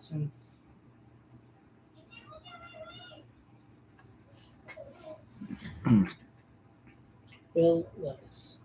soon. Will Levis.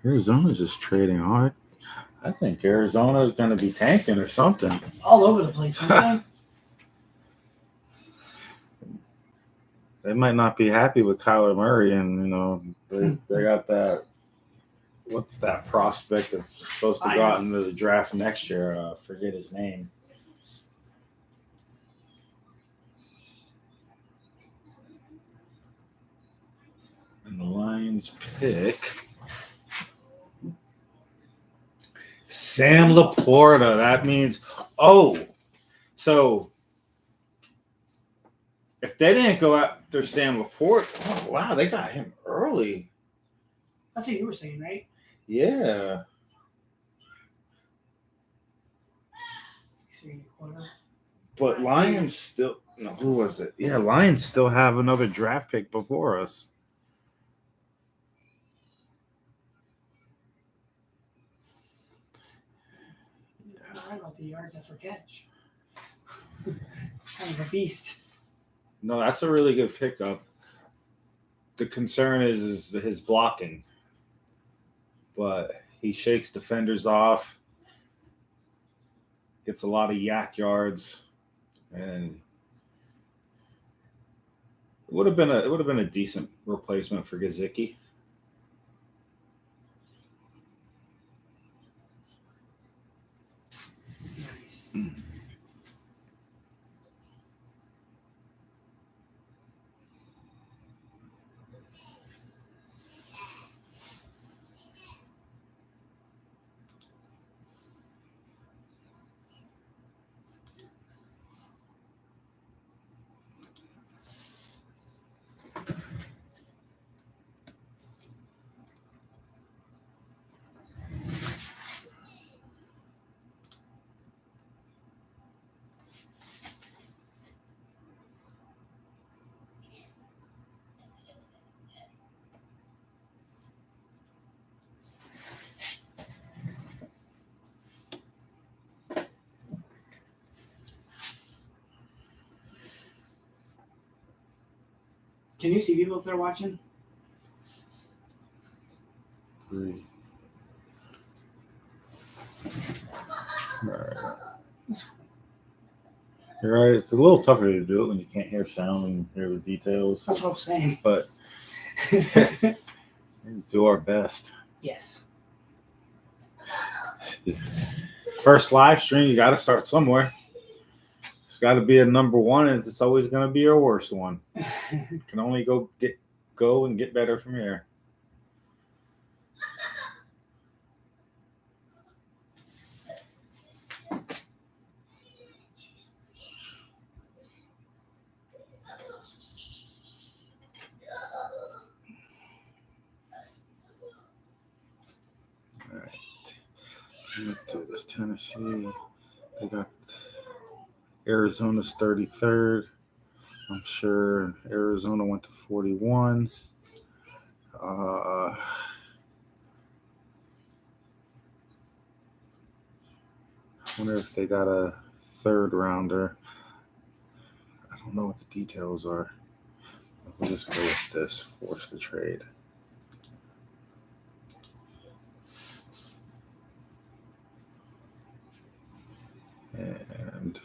Arizona's just trading hard. I think Arizona's going to be tanking or something. All over the place, aren't They might not be happy with Kyler Murray, and they got that. What's that prospect that's supposed to go out into the draft next year? Forget his name. And the Lions pick Sam Laporta. That means, so if they didn't go after Sam Laporta, wow, they got him early. That's what you were saying, right? Yeah. 6.25. But Lions still, who was it? Yeah, Lions still have another draft pick before us. You're right about the yards after catch. Kind of a beast. No, that's a really good pickup. The concern is his blocking. But he shakes defenders off, gets a lot of yak yards, and it would have been a decent replacement for Gesicki. Nice. Can you see people up there watching? 3. All right. You're right. It's a little tougher to do it when you can't hear sound and hear the details. That's what I'm saying. But do our best. Yes. First live stream, you got to start somewhere. It's got to be a number one, and it's always going to be your worst one. Can only go and get better from here. All right. To this Tennessee, they got Arizona's 33rd. I'm sure Arizona went to 41. I wonder if they got a third rounder. I don't know what the details are. We'll just go with this. Force the trade. And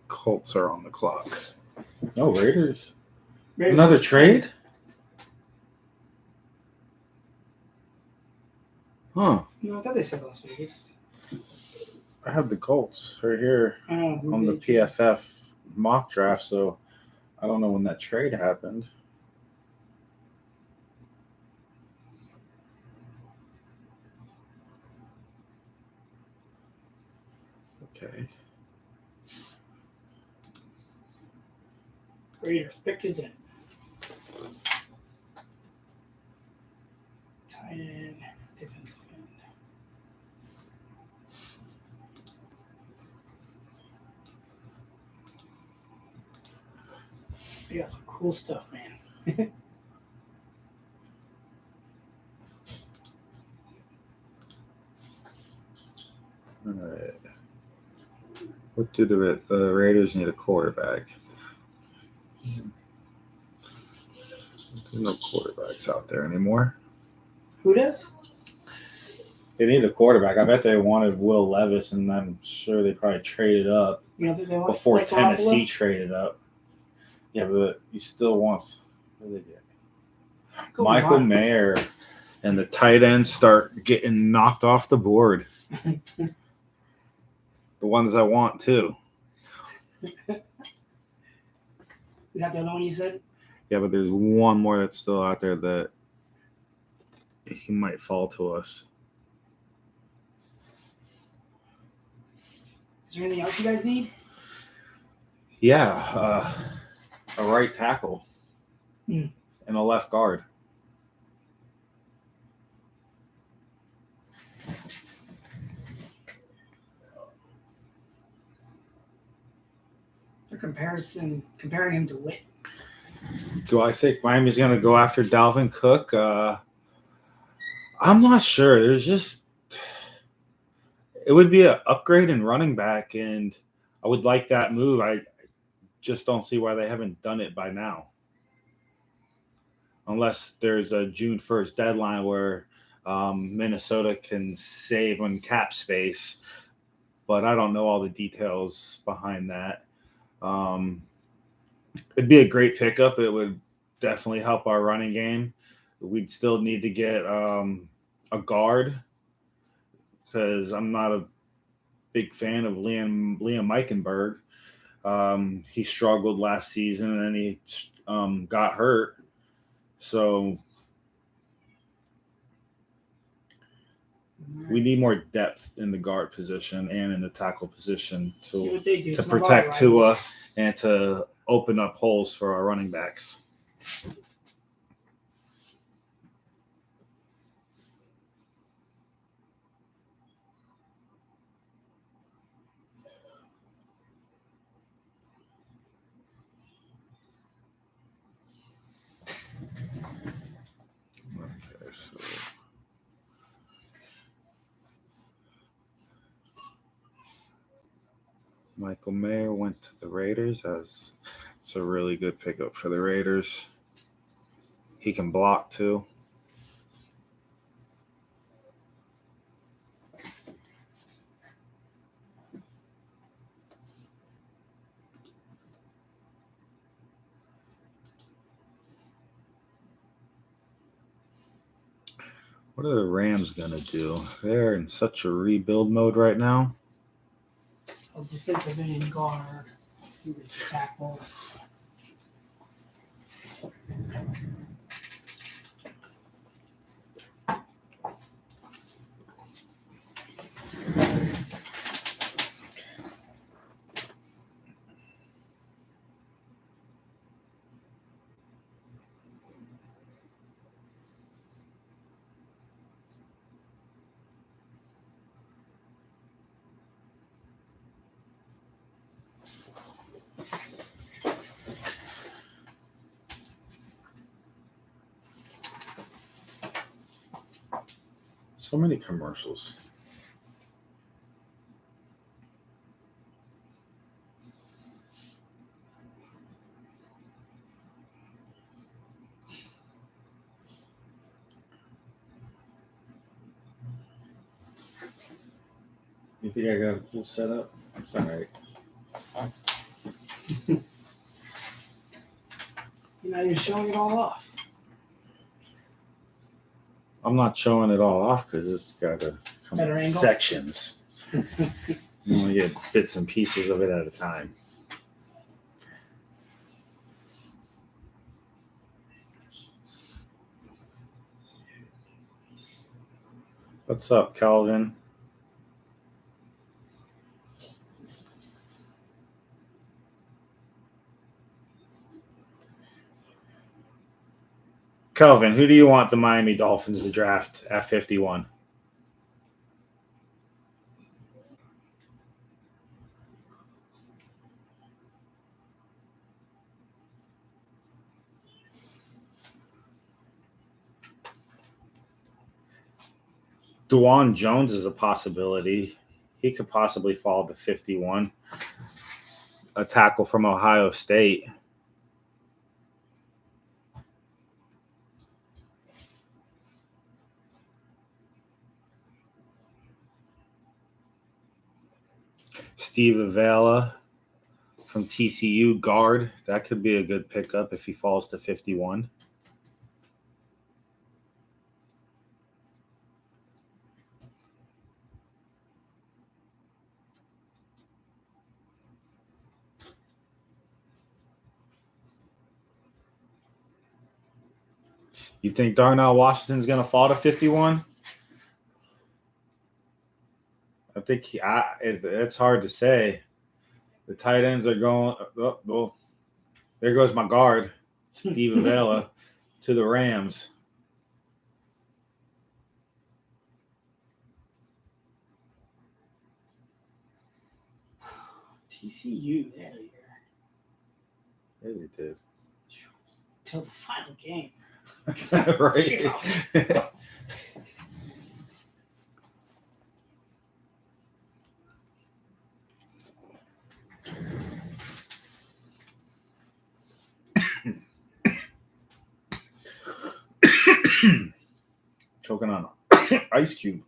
Colts are on the clock. No, Raiders. Another trade? Huh. No, I thought they said Las Vegas. I have the Colts right here Oh, on the PFF mock draft, so I don't know when that trade happened. Okay. Raiders pick is in. Tight end, defensive end. They got some cool stuff, man. All right. What do the Raiders need a quarterback? There's no quarterbacks out there anymore. Who does? They need a quarterback. I bet they wanted Will Levis, and I'm sure they probably traded up You don't think they want before like Tennessee Garoppolo? traded up. Yeah, but he still wants. What do they get? Go Michael on. Mayer and the tight ends start getting knocked off the board. The ones I want too. Is that the other one you said? Yeah, but there's one more that's still out there that he might fall to us. Is there anything else you guys need? Yeah, a right tackle Hmm. and a left guard. For comparing him to Witt. Do I think Miami's going to go after Dalvin Cook? I'm not sure. It would be an upgrade in running back, and I would like that move. I just don't see why they haven't done it by now. Unless there's a June 1st deadline where Minnesota can save on cap space. But I don't know all the details behind that. It'd be a great pickup. It would definitely help our running game. We'd still need to get a guard because I'm not a big fan of Liam Meikenberg. He struggled last season and then he got hurt. So we need more depth in the guard position and in the tackle position to protect Tua and to open up holes for our running backs. Okay, so Michael Mayer went to the Raiders. It's a really good pickup for the Raiders. He can block too. What are the Rams going to do? They're in such a rebuild mode right now. A defensive end guard. Do this tackle. So many commercials. You think I got a cool setup? It's all right. You're not even showing it all off. I'm not showing it all off because it's got to come Better in angle? sections. You only get bits and pieces of it at a time. What's up, Calvin? Kelvin, who do you want the Miami Dolphins to draft at 51? Dewan Jones is a possibility. He could possibly fall to 51. A tackle from Ohio State. Steve Avila from TCU, guard. That could be a good pickup if he falls to 51. You think Darnell Washington's going to fall to 51? I think it's hard to say. The tight ends are going. Oh, there goes my guard, Steve Avila, to the Rams. TCU that year. Yeah, they did. Till the final game. Right. Choking on an ice cube.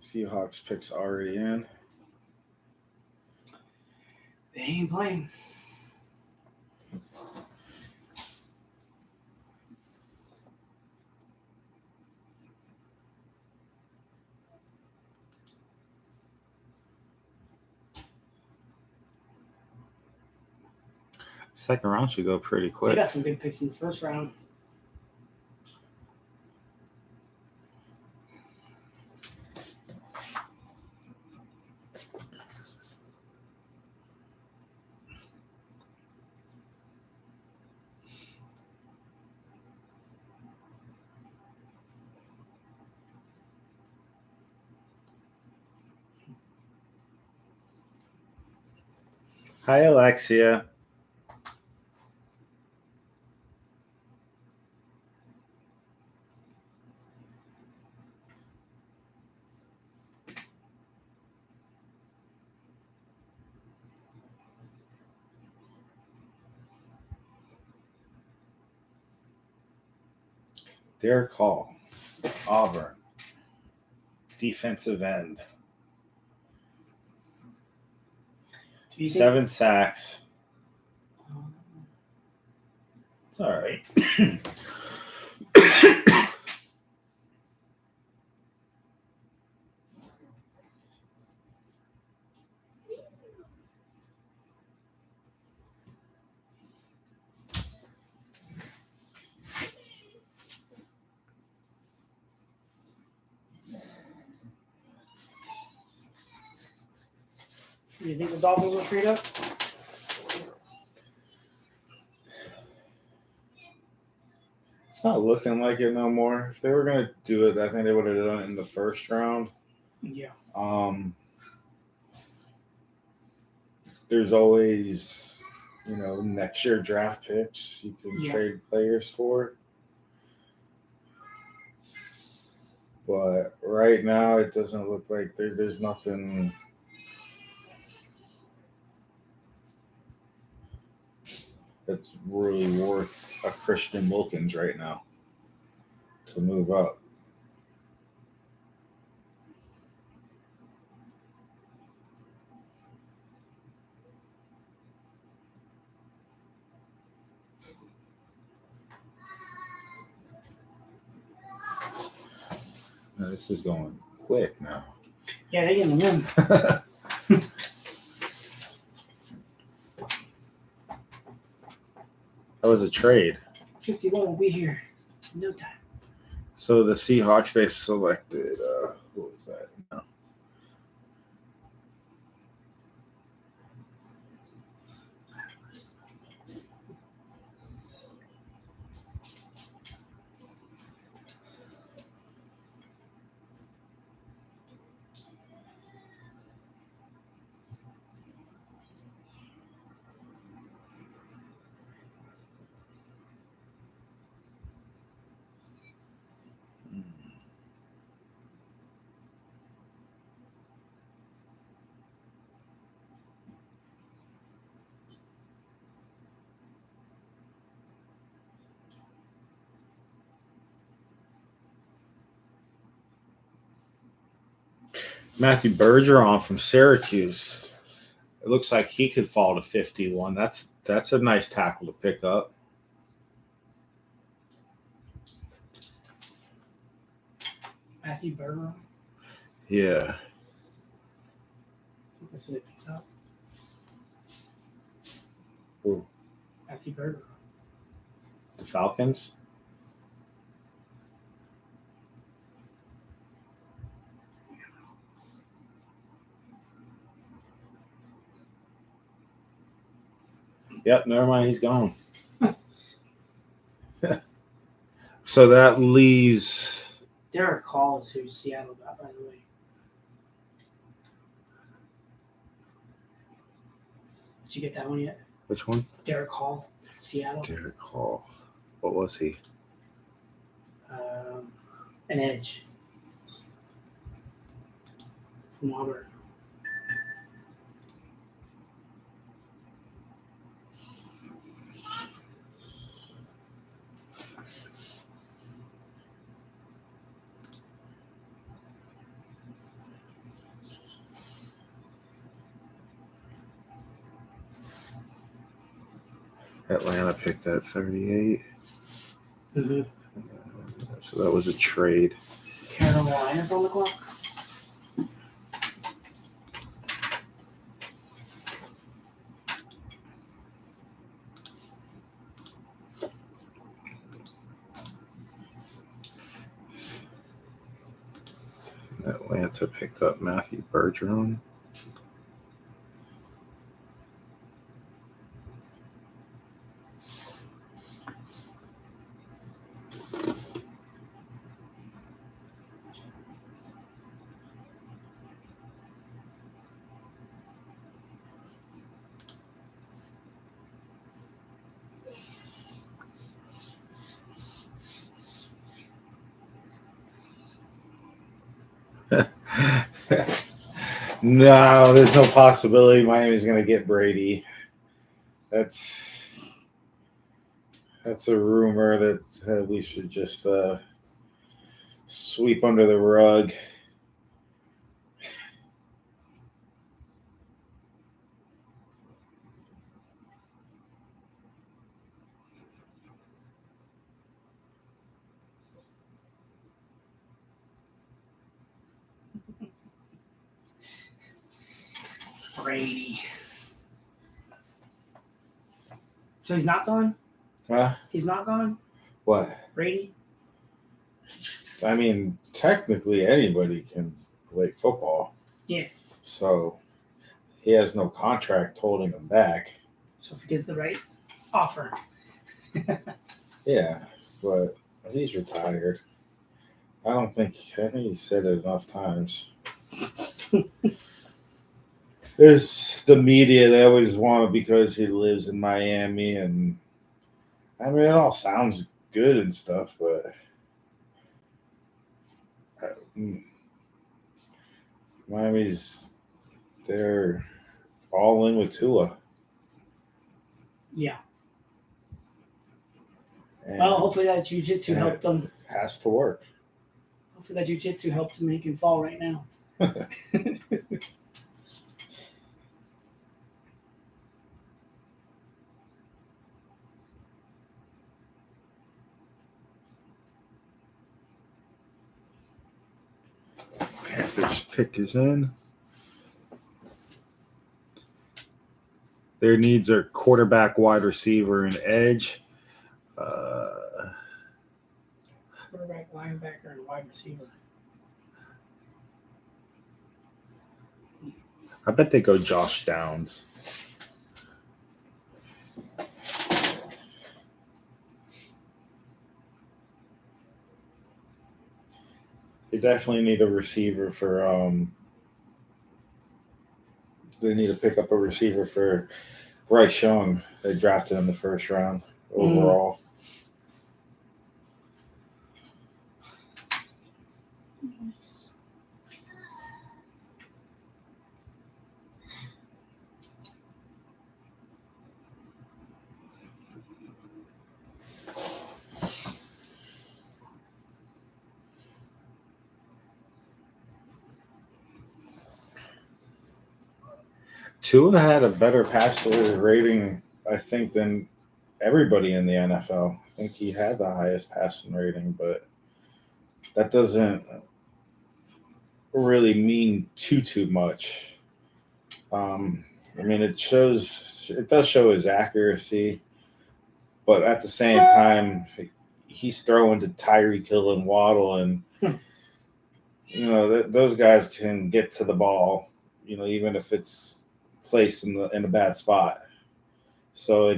Seahawks picks already in. They ain't playing. Second round should go pretty They quick. got some big picks in the first round. Hi, Alexia. Derek Hall, Auburn, defensive end. 7 sacks. It's all right. You think the Dolphins will trade up? It's not looking like it no more. If they were going to do it, I think they would have done it in the first round. Yeah. There's always, next year draft picks you can Yeah. trade players for. But right now, it doesn't look like there's nothing. That's really worth a Christian Wilkins right now to move up. Now, this is going quick now. Yeah, they're getting the win. That was a trade. 51 will be here in no time. So the Seahawks, they selected, what was that? No. Matthew Bergeron from Syracuse. It looks like he could fall to 51. That's a nice tackle to pick up. Matthew Bergeron. Yeah. I think that's what it picks up. Who? Matthew Bergeron. The Falcons? Yep, never mind. He's gone. So that leaves. Derek Hall is who Seattle got, by the way. Did you get that one yet? Which one? Derek Hall, Seattle. Derek Hall. What was he? An edge from Auburn. Atlanta picked that 38. Mm-hmm. So that was a trade. Carolina's on the clock. Atlanta picked up Matthew Bergeron. No, there's no possibility Miami's going to get Brady. That's a rumor that we should just sweep under the rug. Brady. So he's not gone? Huh? He's not gone? What? Brady? I mean, technically anybody can play football. Yeah. So he has no contract holding him back. So if he gets the right offer. Yeah, but he's retired. I think he said it enough times. There's the media, they always want it because he lives in Miami, and I mean, it all sounds good and stuff, but Miami's they're all in with Tua. Yeah. And Well, hopefully that jiu-jitsu helped them. it has to work. Hopefully that jiu-jitsu helped him make him fall right now. Panthers pick is in. Their needs are quarterback, wide receiver, and edge. Quarterback, linebacker, and wide receiver. I bet they go Josh Downs. They definitely need a receiver for they need to pick up a receiver for Bryce Young. They drafted in the first round overall. Nice. Tua had a better passer rating, I think, than everybody in the NFL. I think he had the highest passing rating, but that doesn't really mean too much. I mean, it does show his accuracy, but at the same time, he's throwing to Tyreek Hill and Waddle, and those guys can get to the ball, even if it's placed in a bad spot. So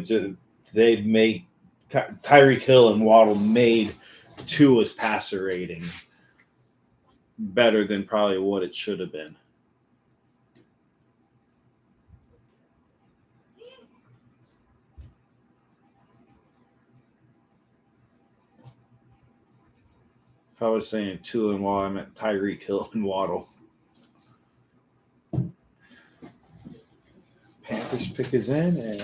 they made Tyreek Hill and Waddle made Tua's passer rating better than probably what it should have been. If I was saying Tua and Waddle, I meant Tyreek Hill and Waddle. Panthers pick is in, and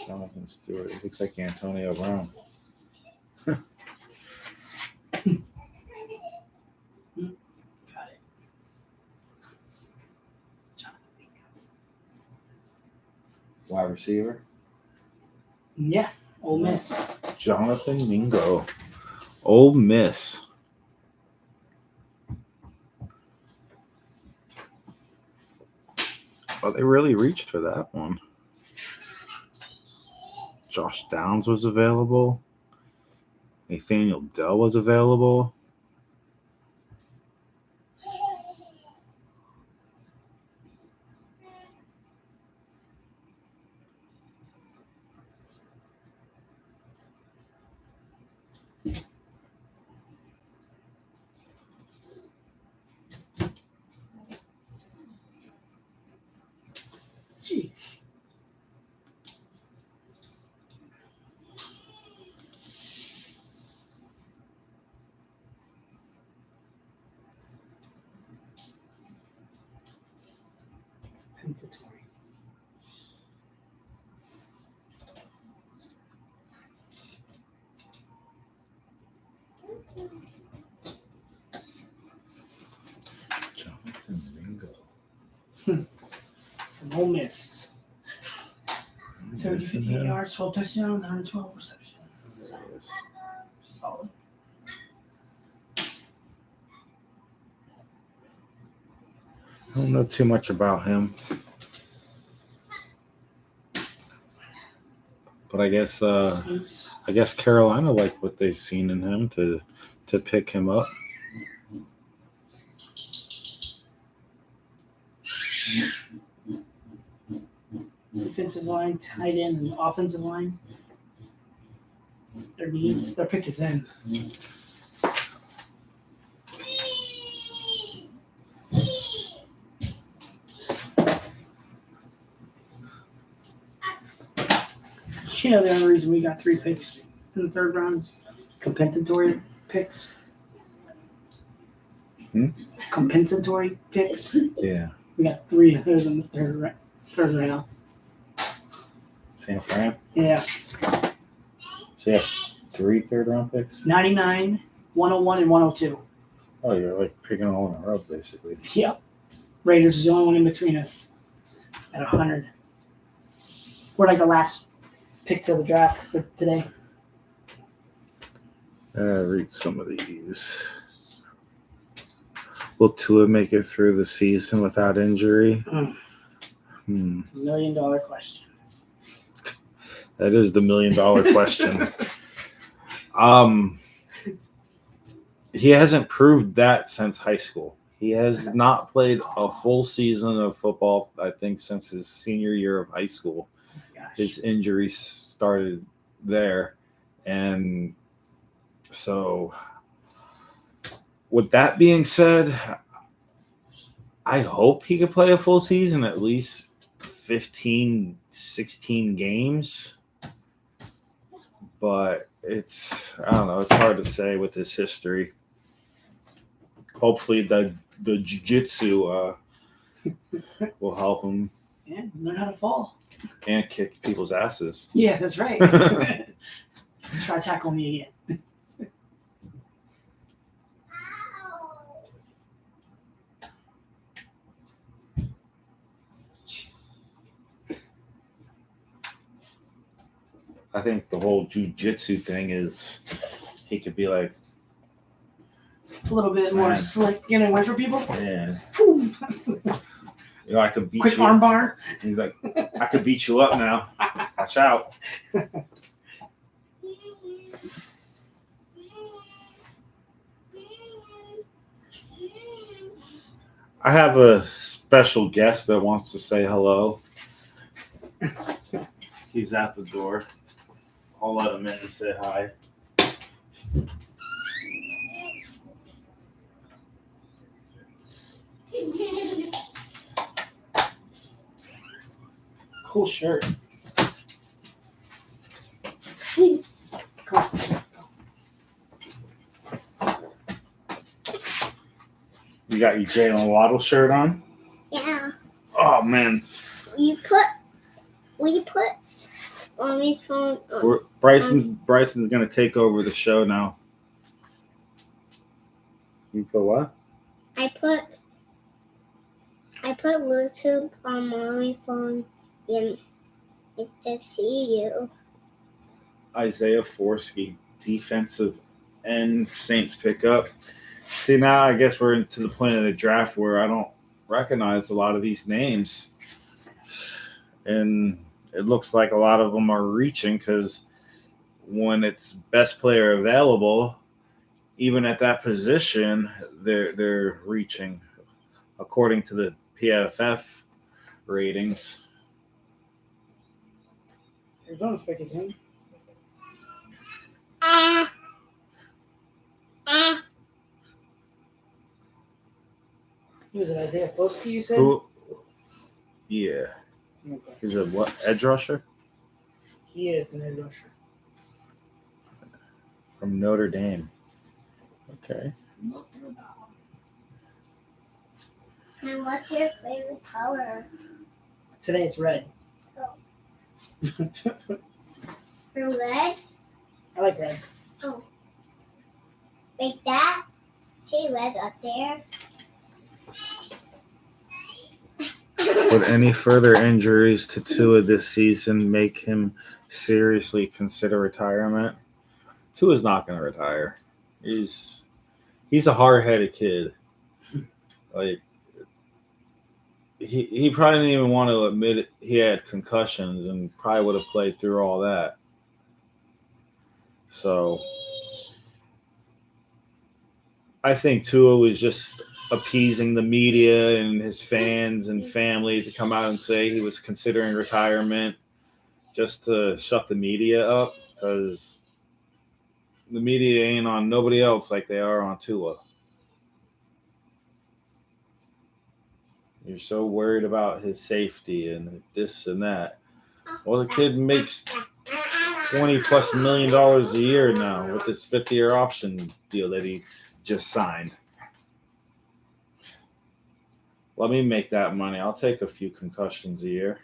Jonathan Stewart. It looks like Antonio Brown. Got it. Wide receiver. Yeah, Ole Miss. Jonathan Mingo. Ole Miss. Oh, they really reached for that one. Josh Downs was available. Nathaniel Dell was available. Gee. Compensatory. Jonathan Mingo. From Ole Miss. 78 yards, 12 touchdowns, 112 receptions. Solid. I don't know too much about him, but I guess Carolina liked what they've seen in him to pick him up. Defensive line, tight end, and offensive line. Their needs, their pick is in. You know, the only reason we got 3 picks in the third round is compensatory picks. Compensatory picks. Yeah. We got 3 of those in the third round. San Fran? Yeah. So you have 3 third-round picks? 99, 101, and 102. Oh, you're like picking all in a row, basically. Yep. Raiders is the only one in between us at 100. We're like the last picks of the draft for today. Read some of these. Will Tua make it through the season without injury? $1 million question. That is the $1 million question. He hasn't proved that since high school. He has not played a full season of football, I think, since his senior year of high school. His injuries started there. And so, with that being said, I hope he could play a full season, at least 15, 16 games. But I don't know, it's hard to say with his history. Hopefully the jiu-jitsu will help him. Yeah, learn how to fall. And kick people's asses. Yeah, that's right. Try to tackle me again. I think the whole jiu-jitsu thing is he could be like a little bit more slick, getting away from people. Yeah. I could beat quick you. Arm bar. He's like, I could beat you up now. Watch out. I have a special guest that wants to say hello. He's at the door. I'll let him in and say hi. Cool shirt. Come on. You got your Jalen Waddle shirt on? Yeah. Oh man. We put on his phone. Bryson's gonna take over the show now. You put what? I put Bluetooth on my phone and it's to see you. Isaiah Forsky, defensive end, Saints pickup. See, now I guess we're into the point of the draft where I don't recognize a lot of these names. And it looks like a lot of them are reaching because when it's best player available, even at that position, they're reaching according to the PFF ratings. Arizona's pick is in. Who is it, Isaiah Foskey, you said? Who? Yeah. Okay. He's a what? Edge rusher? He is an edge rusher. From Notre Dame. Okay. And what's your favorite color? Today it's red. Red? I like red. Oh. Like that? See red up there? Would any further injuries to Tua this season make him seriously consider retirement? Tua's not going to retire. He's a hard-headed kid. Like he probably didn't even want to admit it. He had concussions and probably would have played through all that. So I think Tua was just appeasing the media and his fans and family to come out and say he was considering retirement just to shut the media up because the media ain't on nobody else like they are on Tua. You're so worried about his safety and this and that. Well, the kid makes $20+ million a year now with this 50-year option deal that he just signed. Let me make that money. I'll take a few concussions a year.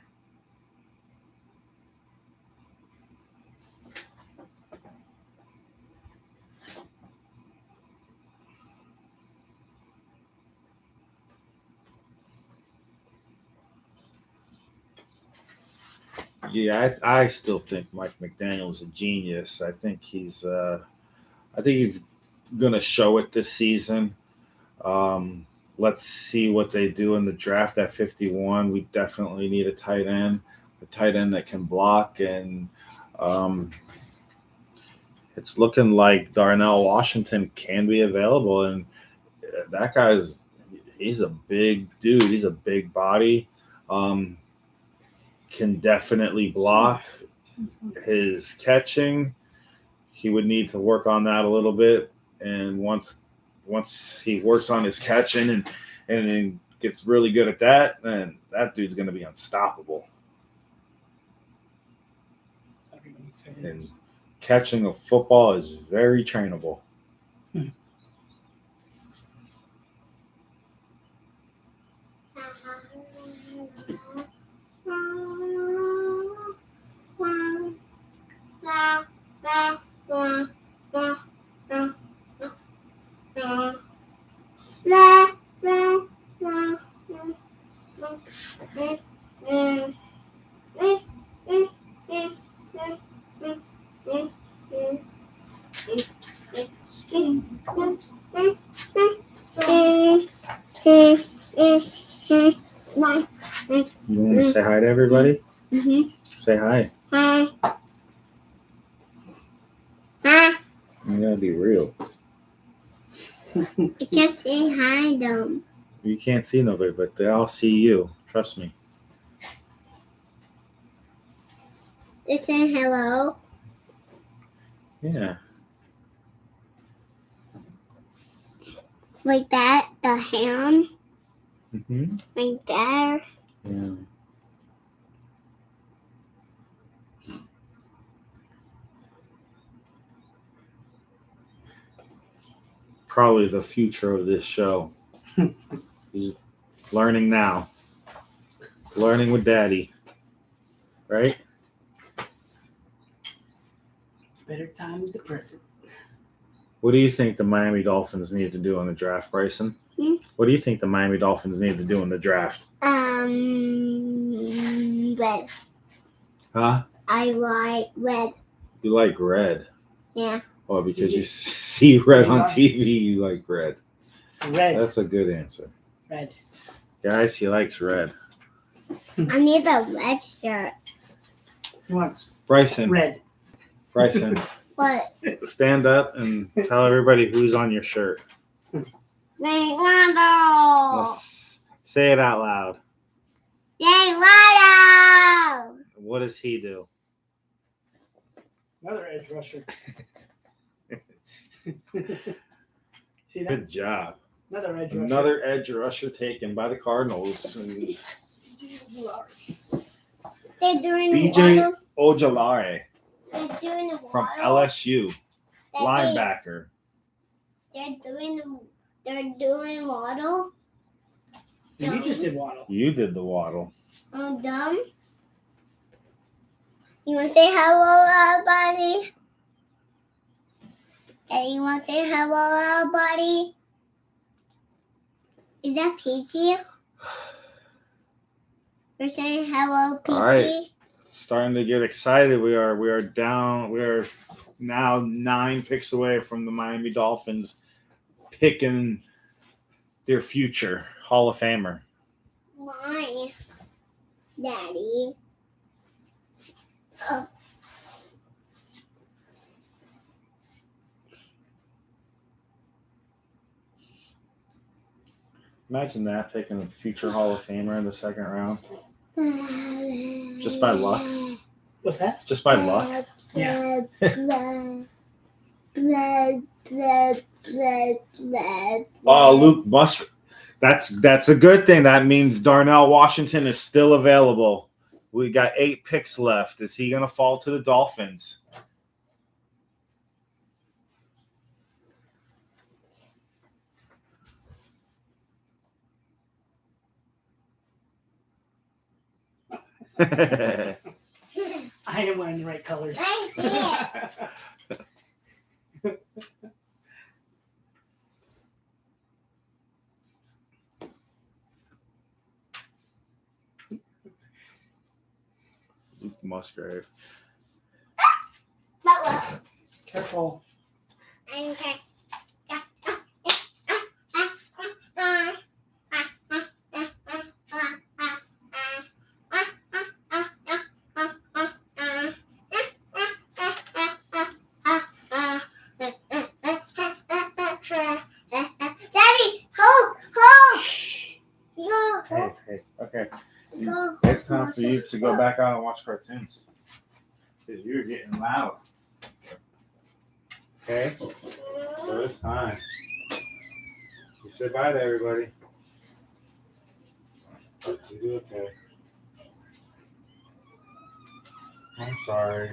Yeah, I still think Mike McDaniel's a genius. I think he's gonna show it this season. Let's see what they do in the draft at 51. We definitely need a tight end that can block, and it's looking like Darnell Washington can be available. And that he's a big dude. He's a big body. Can definitely block. His catching, he would need to work on that a little bit. And once he works on his catching and gets really good at that, then that dude's going to be unstoppable. And catching a football is very trainable. You want to say hi to everybody? Mm-hmm. Say hi. Hi. Hi. You gotta be real. I can't say hi though. You can't see nobody, but they all see you. Trust me. They say hello. Yeah. Like that, the hand. Mm-hmm. Like that. Yeah. Probably the future of this show. He's learning now. Learning with Daddy. Right? Better time is the present. What do you think the Miami Dolphins need to do on the draft, Bryson? What do you think the Miami Dolphins need to do in the draft? Red. Huh? I like red. You like red? Yeah. Oh, because you see red on TV, you like red. Red. That's a good answer. Red. Guys, he likes red. I need a red shirt. He wants Bryson. red. Bryson. What? Stand up and tell everybody who's on your shirt. Ronaldo. Say it out loud. Ronaldo. What does he do? Another edge rusher. See that? Good job. Another edge rusher. Another edge rusher taken by the Cardinals. They're doing BJ Ojolari They're doing the from waddle. LSU, linebacker. They're doing waddle. You just did waddle. You did the waddle. I'm dumb. You want to say hello, everybody? Hey, you want to say hello, everybody? Is that Peachy? You're saying hello, Peachy? All right. Starting to get excited. We are down. We are now 9 picks away from the Miami Dolphins picking their future Hall of Famer. Why, Daddy? Oh. Imagine that, picking a future Hall of Famer in the second round. Just by luck. What's that? Just by luck. Yeah. Oh, Luke Musser. That's a good thing. That means Darnell Washington is still available. We got 8 picks left. Is he going to fall to the Dolphins? I am wearing the right colors. Luke Musgrave. Careful. Okay. Daddy, hold. Hey, okay. It's time for you to go back out and watch cartoons. Because you're getting loud. Okay? So it's time. You say bye to everybody. You do okay. I'm sorry.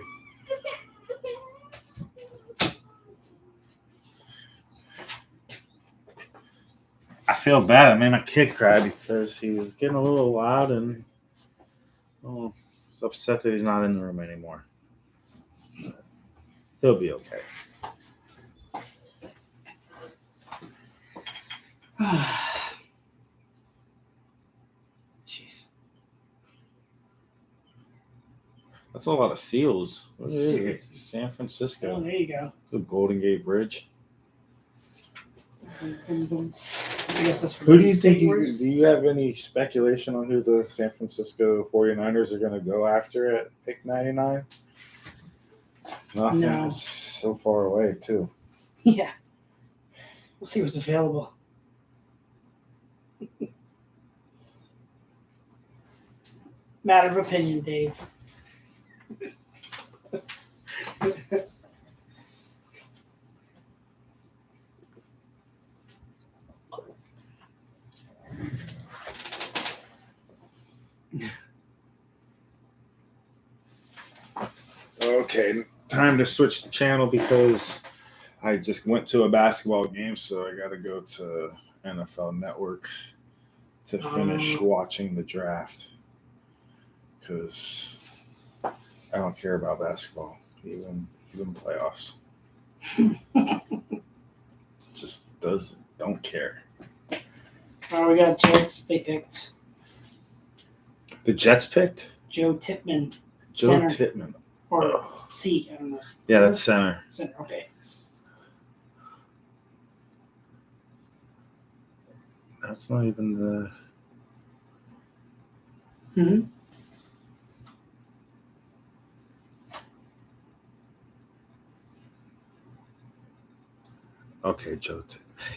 I feel bad. I made my kid cry because he was getting a little loud and he's upset that he's not in the room anymore. He'll be okay. Jeez. That's a lot of seals. What is it? Seriously. It's San Oh, Francisco. there you go. It's the Golden Gate Bridge. Boom, boom, boom. I guess that's for Who do you State think? Wars. Do you have any speculation on who the San Francisco 49ers are going to go after at pick 99? Nothing. No. It's so far away, too. Yeah. We'll see what's available. Matter of opinion, Dave. Okay, time to switch the channel because I just went to a basketball game, so I got to go to NFL Network to finish watching the draft because I don't care about basketball, even playoffs. Just don't care. Oh, we got Jets. They picked The Jets picked Joe Tippmann. Joe Center. Tippmann. Or Oh. C, I don't know. Yeah, that's center. Center, okay. That's not even the. Hmm. Okay, Joe.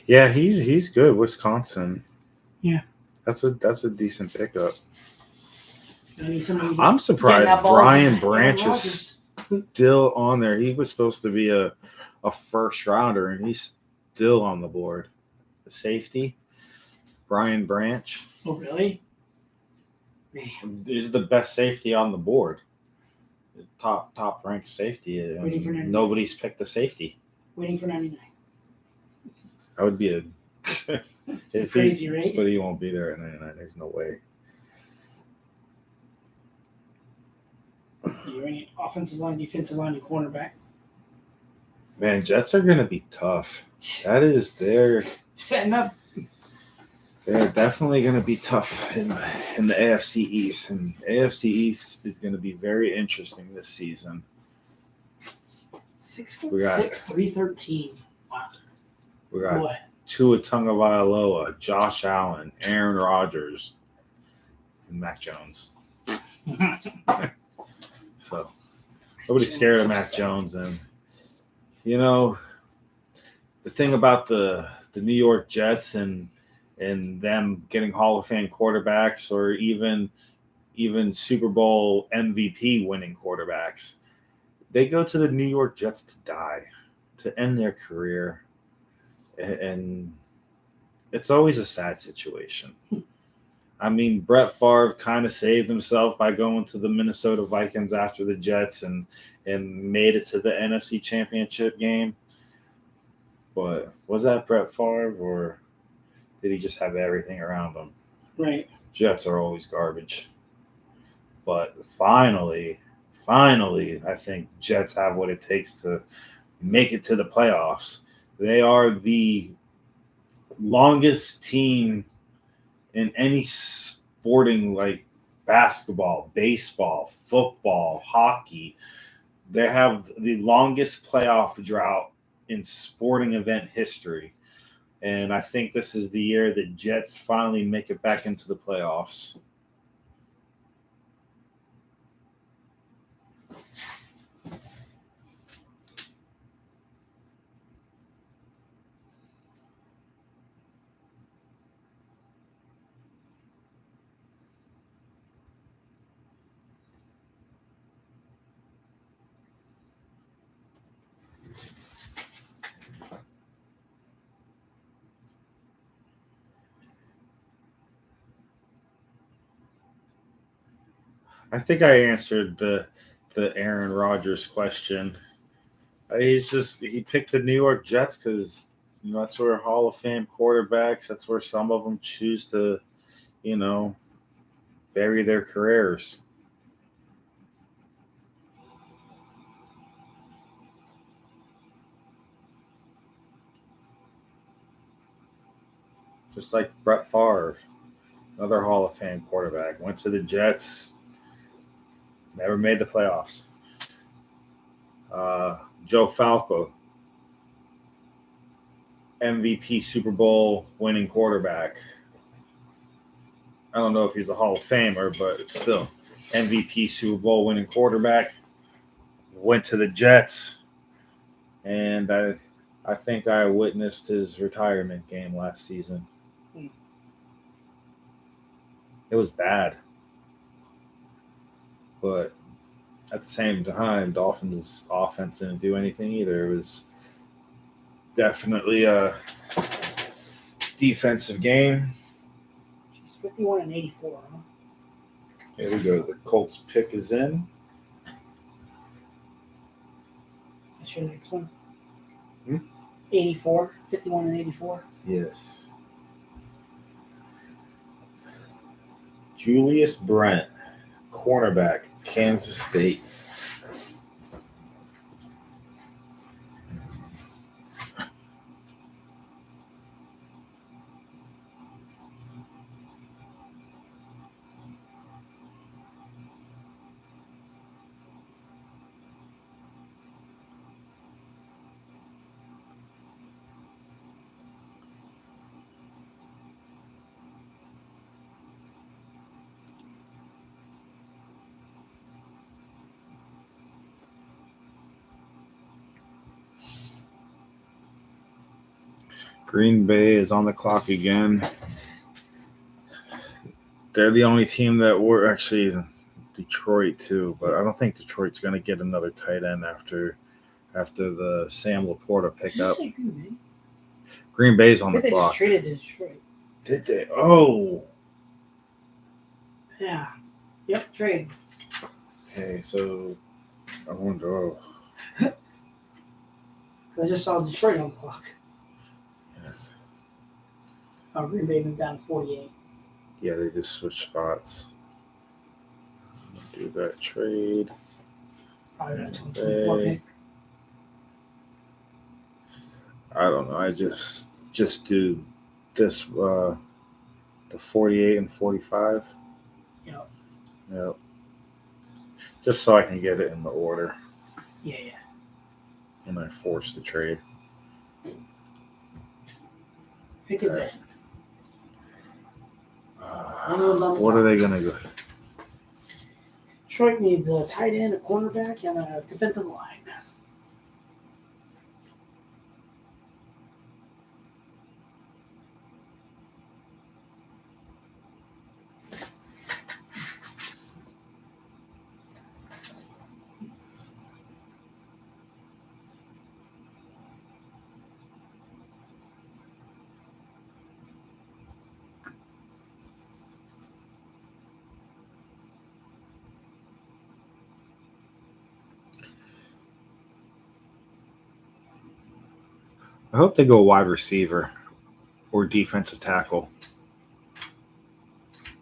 Yeah, he's good. Wisconsin. Yeah. That's a decent pickup. I'm I'm surprised Brian Branch is still on there. He was supposed to be a first rounder, and he's still on the board. The safety, Brian Branch, Oh, really? Man. is the best safety on the board. Top ranked safety. Waiting for And 99. nobody's picked the safety. Waiting for 99. That would be a Crazy, right? But he won't be there at 99. There's no way. You're any offensive line, defensive line, and cornerback. Man, Jets are gonna be tough. That is they're Setting up. definitely gonna be tough in the AFC East, and AFC East is gonna be very interesting this season. 6'6", 313. Wow. We got Boy. Tua Tagovailoa, Josh Allen, Aaron Rodgers, and Mac Jones. So nobody's scared of Mac Jones, and the thing about the New York Jets and them getting Hall of Fame quarterbacks or even Super Bowl MVP winning quarterbacks, they go to the New York Jets to die, to end their career, and it's always a sad situation. I mean, Brett Favre kind of saved himself by going to the Minnesota Vikings after the Jets and made it to the NFC Championship game. But was that Brett Favre, or did he just have everything around him? Right. Jets are always garbage. But finally, I think Jets have what it takes to make it to the playoffs. They are the longest team in any sporting, like basketball, baseball, football, hockey. They have the longest playoff drought in sporting event history. And I think this is the year the Jets finally make it back into the playoffs. I think I answered the Aaron Rodgers question. He picked the New York Jets because that's where Hall of Fame quarterbacks. That's where some of them choose to, you know, bury their careers. Just like Brett Favre, another Hall of Fame quarterback, went to the Jets, never made the playoffs. Joe Falco, MVP Super Bowl winning quarterback. I don't know if he's a Hall of Famer, but still, MVP Super Bowl winning quarterback. Went to the Jets, and I think I witnessed his retirement game last season. It was bad, but at the same time, Dolphins' offense didn't do anything either. It was definitely a defensive game. 51 and 84. Huh? Here we go. The Colts pick is in. That's your next one. 84, 51 and 84. Yes. Julius Brent, cornerback, Kansas State. Green Bay is on the clock again. They're the only team that were actually Detroit too, but I don't think Detroit's going to get another tight end after the Sam Laporta pickup. Green Bay's on the They clock. just traded to Detroit. Did they? Oh. Yeah. Yep, trade. Okay, so I wonder. Oh. I just saw Detroit on the clock. Yes. Oh, Green Bay moved down to 48. Yeah, they just switched spots. Do that trade. Probably not 24 pick. I don't know. I just do this the 48 and 45. Yep. Yep. Just so I can get it in the order. Yeah. And I force the trade. Pick is it. What are they gonna go? Detroit needs a tight end, a cornerback, and a defensive line. I hope they go wide receiver or defensive tackle.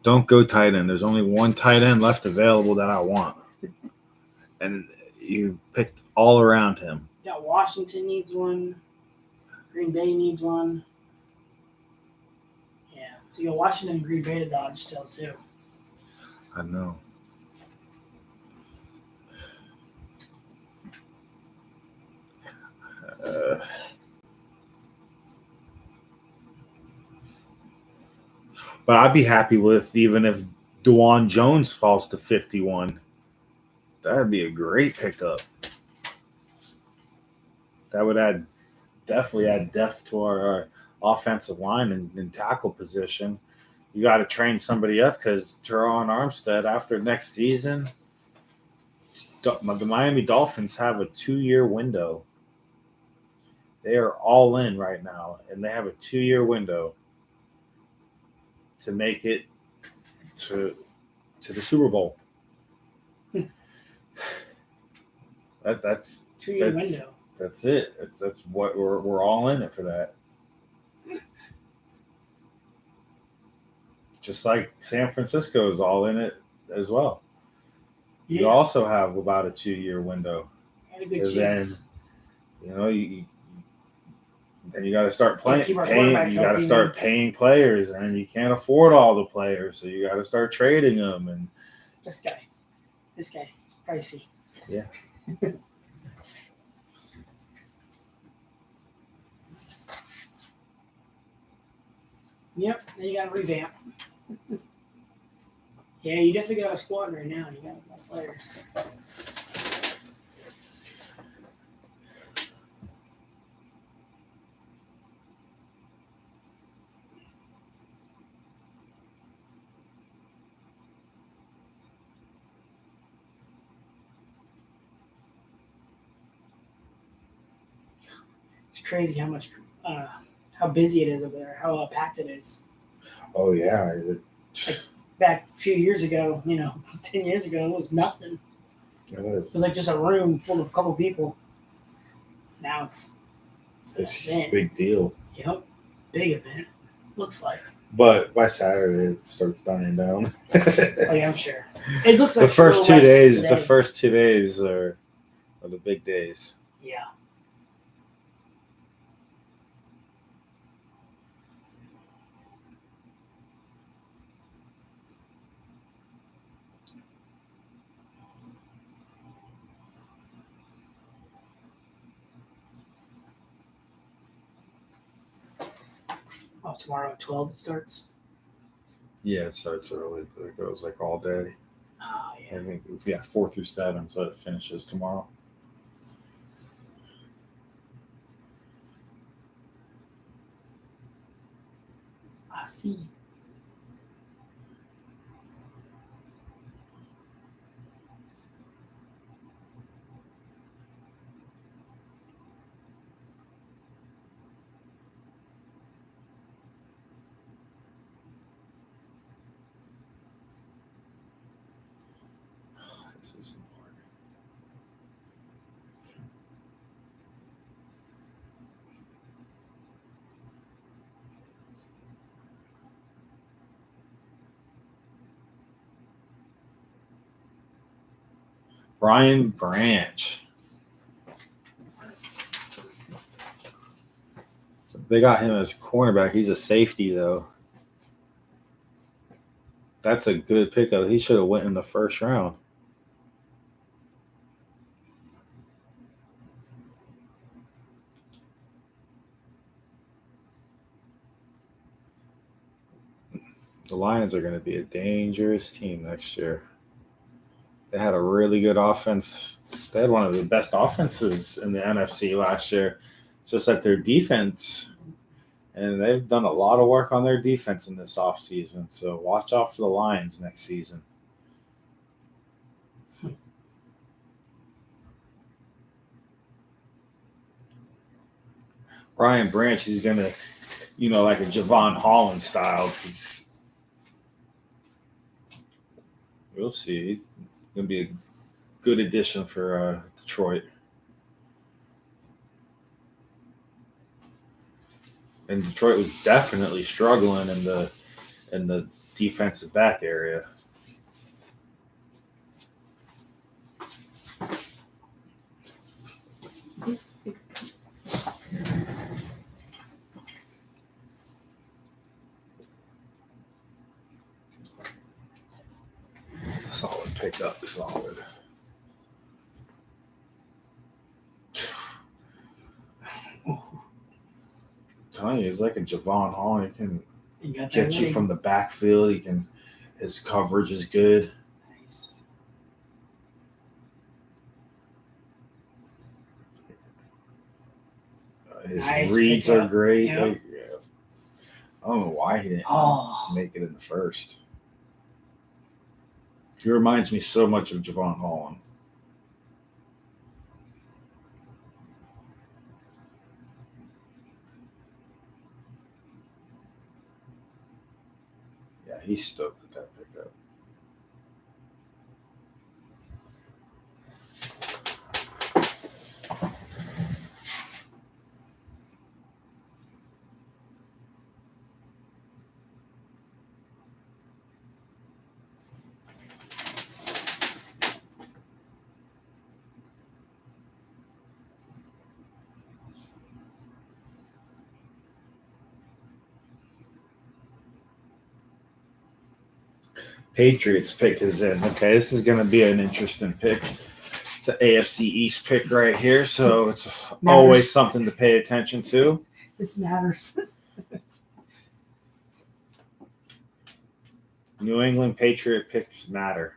Don't go tight end. There's only one tight end left available that I want. And you picked all around him. Yeah, Washington needs one. Green Bay needs one. Yeah. So you got Washington and Green Bay to dodge still, too. I know. But I'd be happy with even if DeJuan Jones falls to 51. That'd be a great pickup. That would definitely add depth to our offensive line and tackle position. You got to train somebody up because Teron Armstead, after next season, the Miami Dolphins have a 2-year window. They are all in right now, and they have a 2-year window to make it to the Super Bowl. That's 2-year window. That's it. That's what we're all in it for that. Just like San Francisco is all in it as well. Yeah. You also have about a 2-year window. Had a good chance. Then, you got to start paying. You quarterbacks got to healthy, start paying players, and you can't afford all the players, so you got to start trading them. And This guy, it's pricey. Yeah. Yep. Then you got to revamp. Yeah, you definitely got a squad right now. You got a lot of players. It's crazy how busy it is over there, how packed it is. oh yeah, Back a few years ago, 10 years ago, it was nothing. it is. It was like just a room full of a couple people. Now it's It's an a event. big deal. Yep, big event. Looks like. But by Saturday, it starts dying down. Oh yeah, I'm sure. It looks like The first a 2 little less days. today. The first 2 days are the big days. Yeah. Oh, tomorrow at 12 it starts. Yeah, it starts early, but it goes like all day. Oh yeah. I think 4 through 7, so it finishes tomorrow. I see. This is important. Brian Branch. They got him as cornerback. He's a safety though. That's a good pickup. He should have went in the first round. The Lions are going to be a dangerous team next year. They had a really good offense. They had one of the best offenses in the NFC last year. It's just that their defense, and they've done a lot of work on their defense in this offseason. So watch out for the Lions next season. Brian Branch, he's going to, like a Javon Holland style. We'll see. He's going to be a good addition for Detroit. And Detroit was definitely struggling in the defensive back area. Solid pickup, solid. I'm telling you, he's like a Javon Hall. He can get you from the backfield. His coverage is good. Nice. His reads pickup. are great. Yep. Like, I don't know why he didn't make it in the first. He reminds me so much of Javon Holland. Yeah, he's stoked with that pickup. Patriots pick is in. Okay, this is going to be an interesting pick. It's an AFC East pick right here, so it's always something to pay attention to. This matters. New England Patriot picks matter.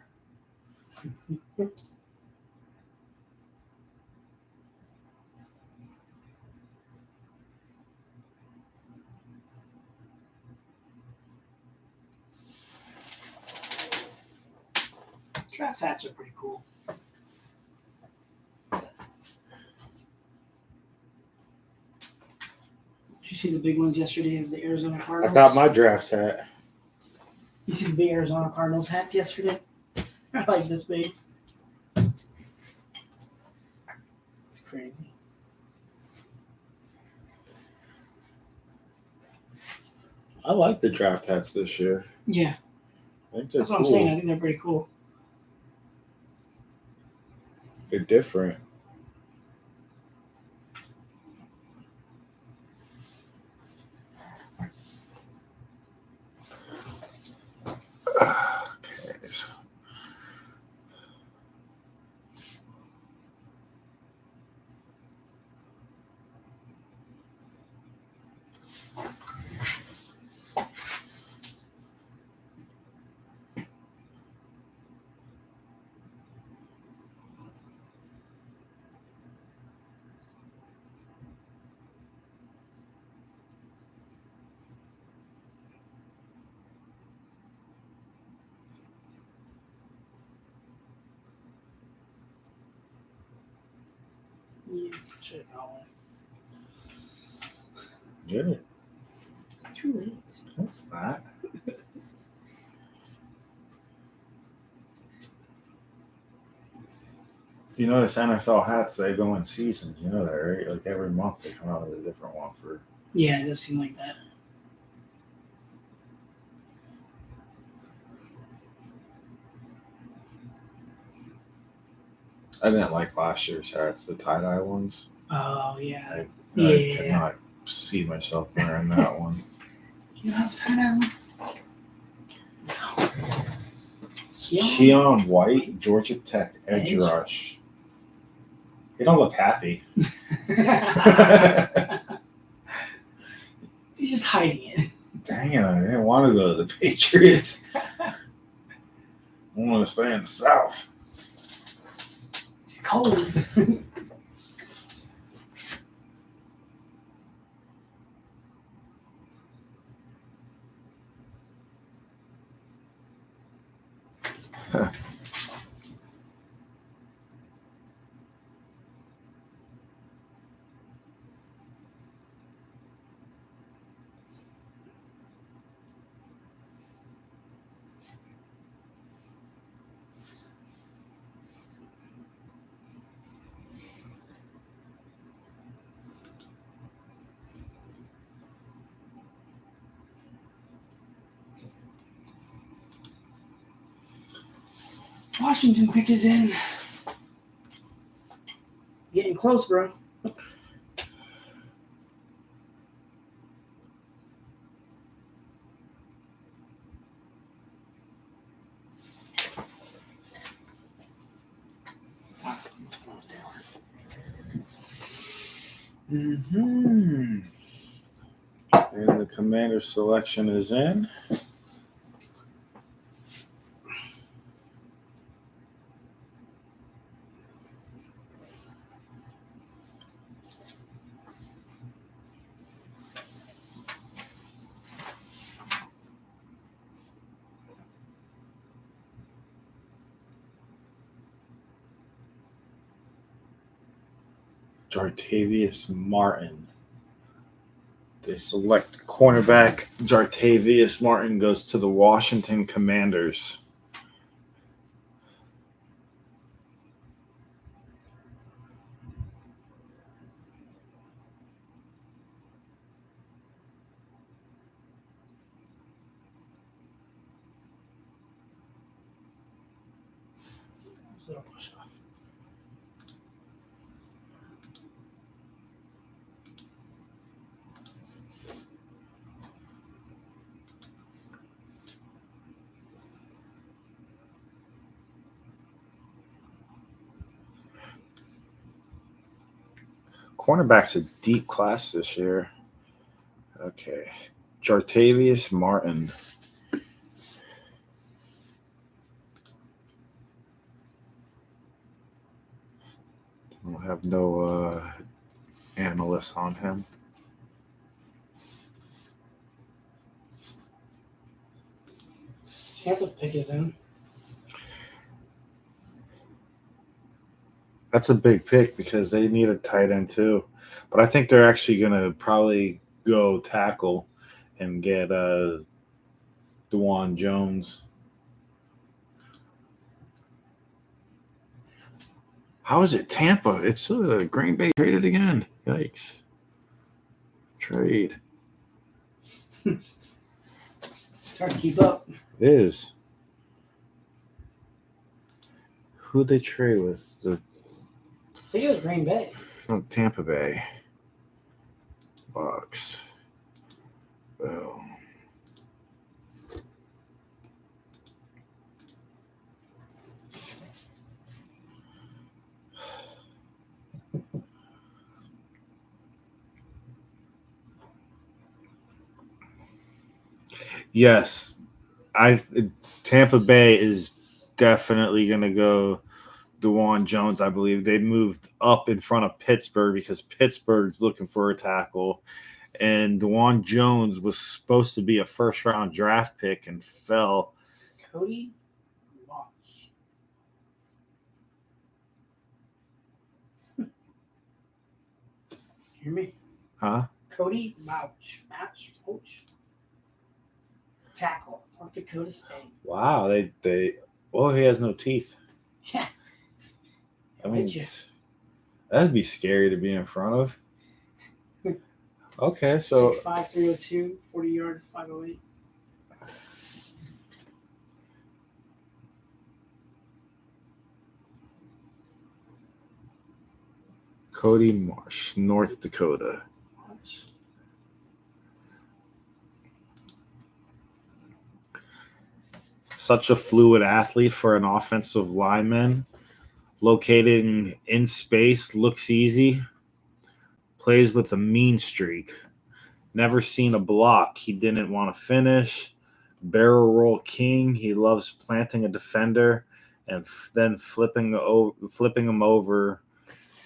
Draft hats are pretty cool. Did you see the big ones yesterday of the Arizona I Cardinals? got my draft hat. You see the big Arizona Cardinals hats yesterday? They're like this big. It's crazy. I like the draft hats this year. Yeah. I think they're That's what cool. I'm saying. I think they're pretty cool. They're different. Okay. Yeah, should have got one. Get it? It's too late. No, it's not. You notice NFL hats, they go in seasons. You know that, right? Like every month they come out with a different one for. Yeah, it does seem like that. I didn't like last year's hats, the tie-dye ones. Oh, yeah. I could not see myself wearing that one. You have a tie-dye one? No. Keon White, Georgia Tech, edge rush. He don't look happy. He's just hiding it. Dang it, I didn't want to go to the Patriots. I want to stay in the South. It's cold. Washington pick is in. Getting close, bro. Mm-hmm. And the commander selection is in. Jartavius Martin. They select cornerback. Jartavius Martin goes to the Washington Commanders. So I'll push off. Cornerback's a deep class this year. Okay. Jartavius Martin. We'll have no analysts on him. Tampa's pick is in. That's a big pick because they need a tight end too. But I think they're actually going to probably go tackle and get DeJuan Jones. How is it Tampa? It's Green Bay traded again. Yikes. Trade. It's hard to keep up. It is. Who'd they trade with? I think it was Green Bay. Tampa Bay. Bucks. Boom. Yes, Tampa Bay is definitely going to go DeJuan Jones. I believe they moved up in front of Pittsburgh because Pittsburgh's looking for a tackle, and DeJuan Jones was supposed to be a first-round draft pick and fell. Cody Watch. Hear me? Huh? Cody Mouch. Tackle. North Dakota State. Wow, they. Well, he has no teeth. Yeah. I mean, that'd be scary to be in front of. Okay, so 6'5", 302, 40 yard, 508. Cody Marsh, North Dakota. Such a fluid athlete for an offensive lineman. Located in space, looks easy. Plays with a mean streak. Never seen a block. He didn't want to finish. Barrel roll king. He loves planting a defender and then flipping him over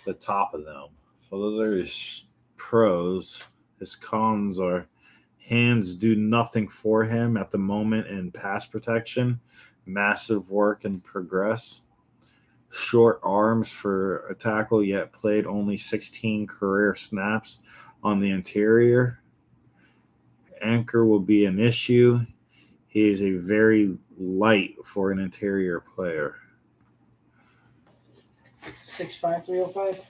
the top of them. So those are his pros. His cons are hands do nothing for him at the moment in pass protection. Massive work and progress. Short arms for a tackle, yet played only 16 career snaps on the interior. Anchor will be an issue. He is a very light for an interior player. 6'5", 305.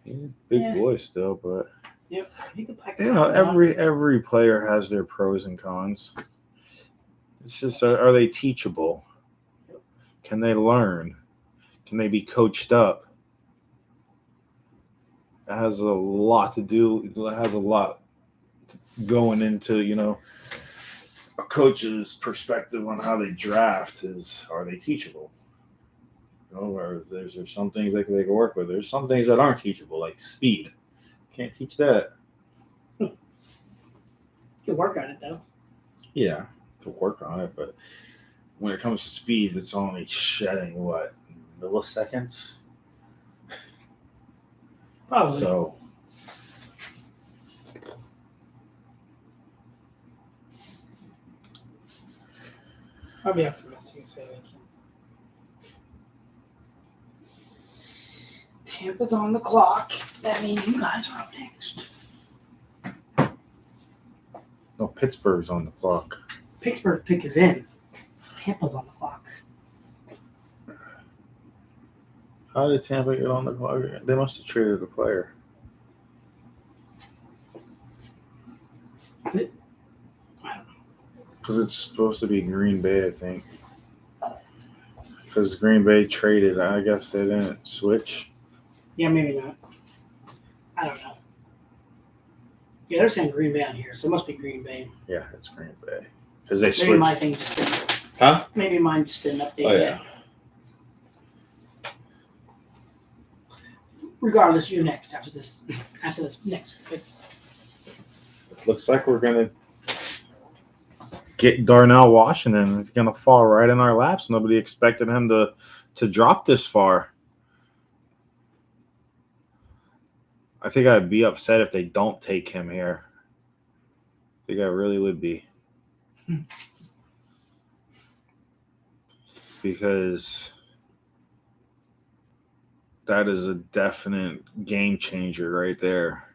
He's a big boy still, but Yep. He could pack every player has their pros and cons. It's just, are they teachable? Can they learn? Can they be coached up? It has a lot to do. It has a lot going into, a coach's perspective on how they draft is, are they teachable? Or there's some things they can work with. There's some things that aren't teachable, like speed. Can't teach that. You can work on it, though. Yeah, to work on it, but when it comes to speed, it's only shedding, what, milliseconds? Probably. So, I'll be optimistic and say they can. Tampa's on the clock. That means you guys are up next. no, Pittsburgh's on the clock. Pittsburgh pick is in. Tampa's on the clock. How did Tampa get on the clock? They must have traded the player. I don't know. Because it's supposed to be Green Bay, I think. Because Green Bay traded. I guess they didn't switch. Yeah, maybe not. I don't know. Yeah, they're saying Green Bay on here, so it must be Green Bay. Yeah, it's Green Bay. Because they Maybe switched. my thing just didn't. Huh? Maybe mine just didn't update Oh, yet. yeah. Regardless, you're next after this. After this next pick. Looks like we're going to get Darnell Washington. It's going to fall right in our laps. Nobody expected him to drop this far. I think I'd be upset if they don't take him here. I think I really would be. Because that is a definite game changer right there.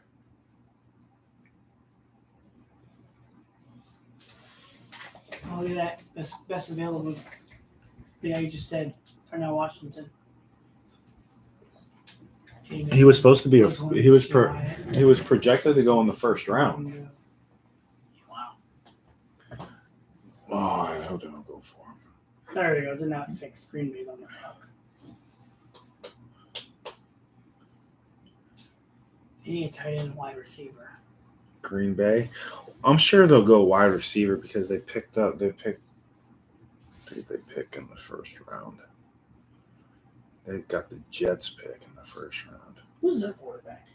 Oh, look at that. Best available. Yeah, you just said Darnell Washington. He was supposed to be he was projected to go in the first round. Wow. Oh, I hope they don't go for him. There he goes. And now it fixed. Green Bay's on the clock. They need a tight end and wide receiver. Green Bay. I'm sure they'll go wide receiver because they pick in the first round. They got the Jets pick in the first round. Who's their quarterback?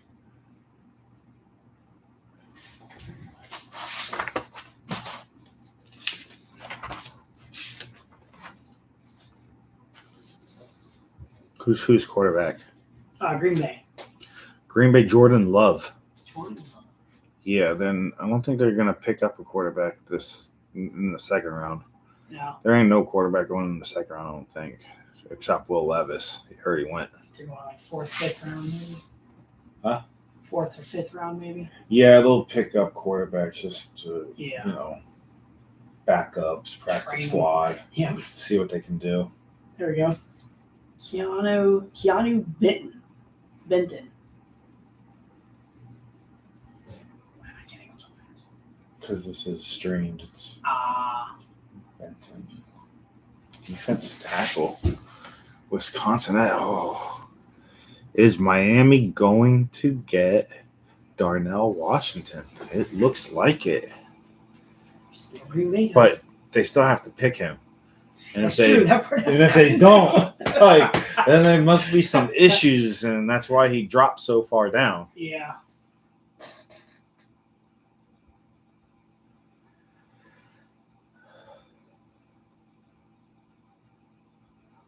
Who's quarterback? Green Bay. Green Bay, Jordan Love. Jordan. Yeah, then I don't think they're going to pick up a quarterback in the second round. No. There ain't no quarterback going in the second round, I don't think, except Will Levis. He already went. They're going like 4th, 5th round, maybe. Huh? 4th or 5th round, maybe. Yeah, they'll pick up quarterbacks just to, Yeah. backups, practice Training. squad, Yeah. see what they can do. There we go. Keanu Benton. Why am I getting him so fast? Because this is streamed. It's Benton. Defensive tackle. Wisconsin. Is Miami going to get Darnell Washington? It looks like it. Green Bay does. But they still have to pick him. And That's true. That part and if they don't, then there must be some issues, and that's why he dropped so far down. Yeah.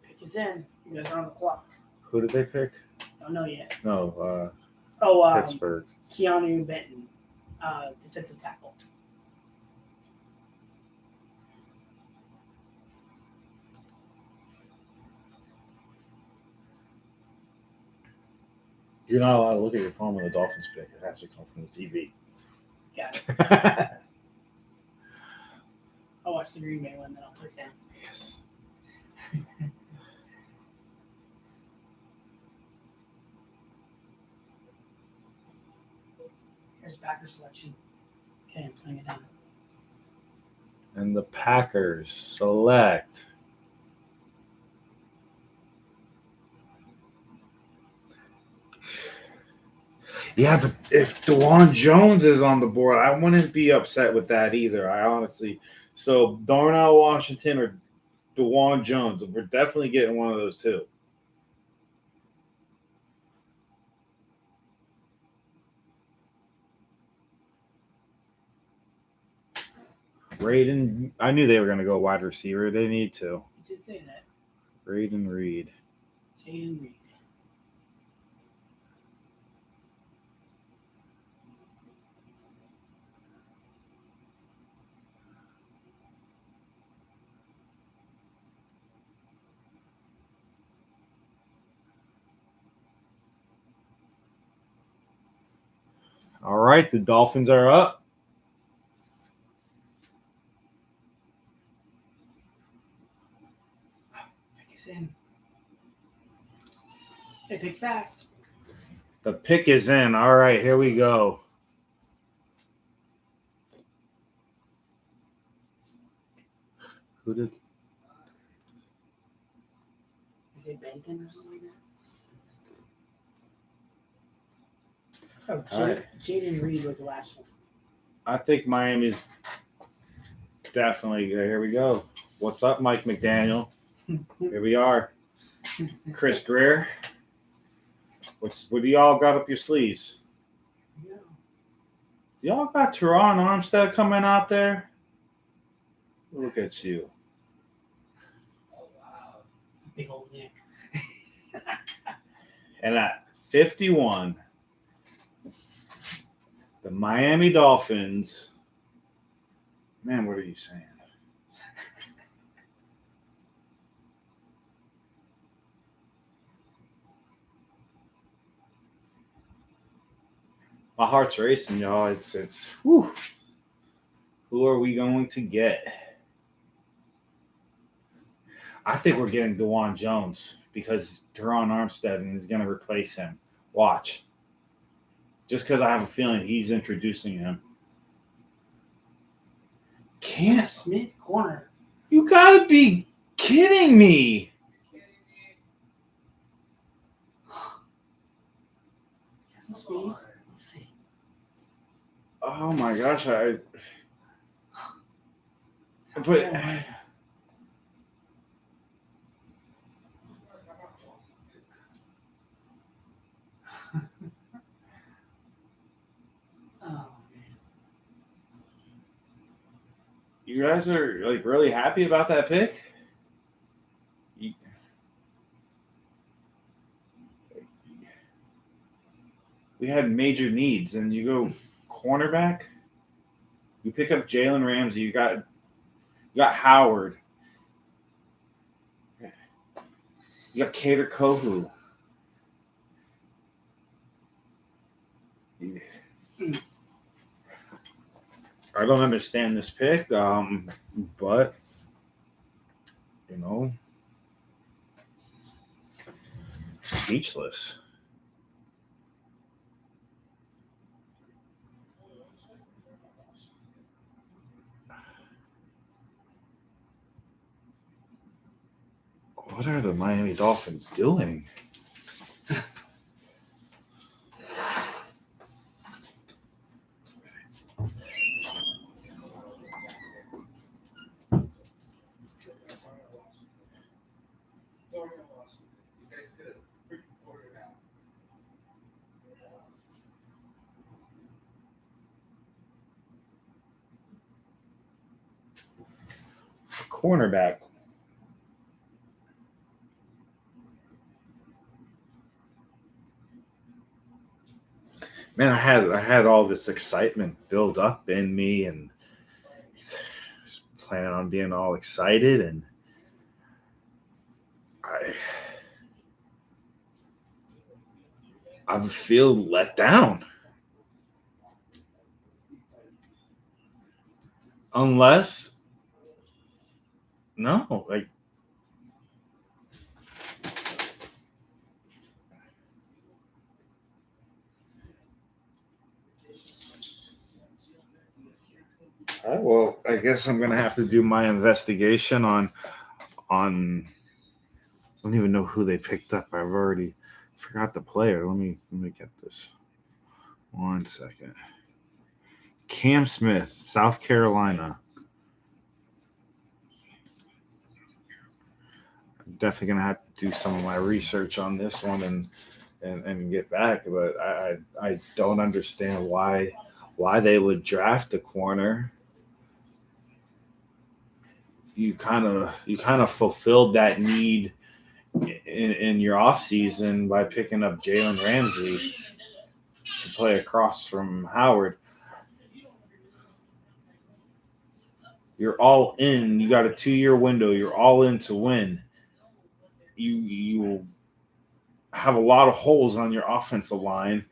Pick is in. You guys are on the clock. Who did they pick? Don't know yet. No, Pittsburgh. Keanu Benton, defensive tackle. You're not allowed to look at your phone when the Dolphins pick. It has to come from the TV. Got it. I'll watch the Green Bay one, then I'll put it down. Yes. Here's backer selection. Okay, I'm putting it down. And the Packers select Yeah, but if DeJuan Jones is on the board, I wouldn't be upset with that either. I honestly. So Darnell Washington or DeJuan Jones, we're definitely getting one of those two. Braden, I knew they were going to go wide receiver. They need to. You did say that. Braden Reed. Jaden Reed. All right, the Dolphins are up. Pick is in. They pick fast. The pick is in. All right, here we go. Who did? Is it Benton or something like that? Oh, All right. Jaden Reed was the last one. I think Miami's definitely. Here we go. What's up, Mike McDaniel? Here we are. Chris Greer. What do y'all got up your sleeves? Yeah. Y'all got Teron Armstead coming out there? Look at you. Oh, wow. Big old Nick. And at 51, the Miami Dolphins. Man, what are you saying? My heart's racing, y'all. It's whew. Who are we going to get? I think we're getting DeJuan Jones because Teron Armstead is going to replace him. Watch. Just because I have a feeling he's introducing him. Can't. Smith corner. You got to be kidding me. Has some speed. Let's see. Oh my gosh. But oh, you guys are like really happy about that pick? We had major needs, and you go cornerback. You pick up Jalen Ramsey. You got Howard. You got Kader Kohu. I don't understand this pick, but you know, speechless. What are the Miami Dolphins doing? Cornerback. Man, I had all this excitement build up in me, and planning on being all excited, and I feel let down. Unless, no, like, well, I guess I'm gonna have to do my investigation on. I don't even know who they picked up. I've already forgot the player. Let me get this. 1 second. Cam Smith, South Carolina. I'm definitely going to have to do some of my research on this one and get back. But I don't understand why they would draft a corner. You kind of fulfilled that need in your offseason by picking up Jalen Ramsey to play across from Howard. You're all in. You got a 2-year window. You're all in to win. You have a lot of holes on your offensive line.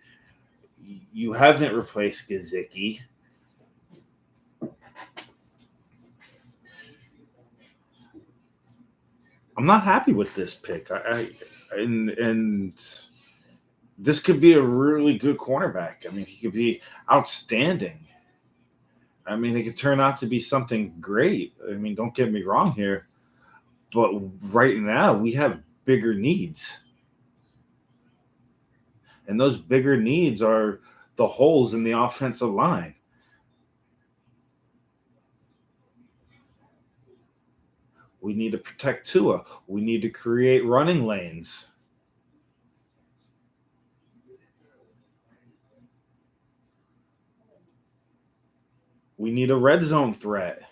You haven't replaced Gesicki. I'm not happy with this pick. And this could be a really good cornerback. I mean, he could be outstanding. I mean, it could turn out to be something great. I mean, don't get me wrong here, but right now we have bigger needs. And those bigger needs are the holes in the offensive line. We need to protect Tua. We need to create running lanes. We need a red zone threat.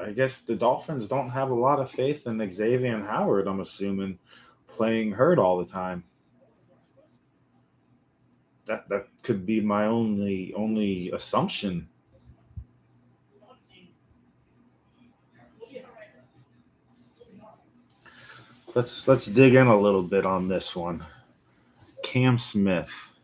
I guess the Dolphins don't have a lot of faith in Xavier Howard, I'm assuming, playing hurt all the time. That could be my only assumption. Let's dig in a little bit on this one. Cam Smith.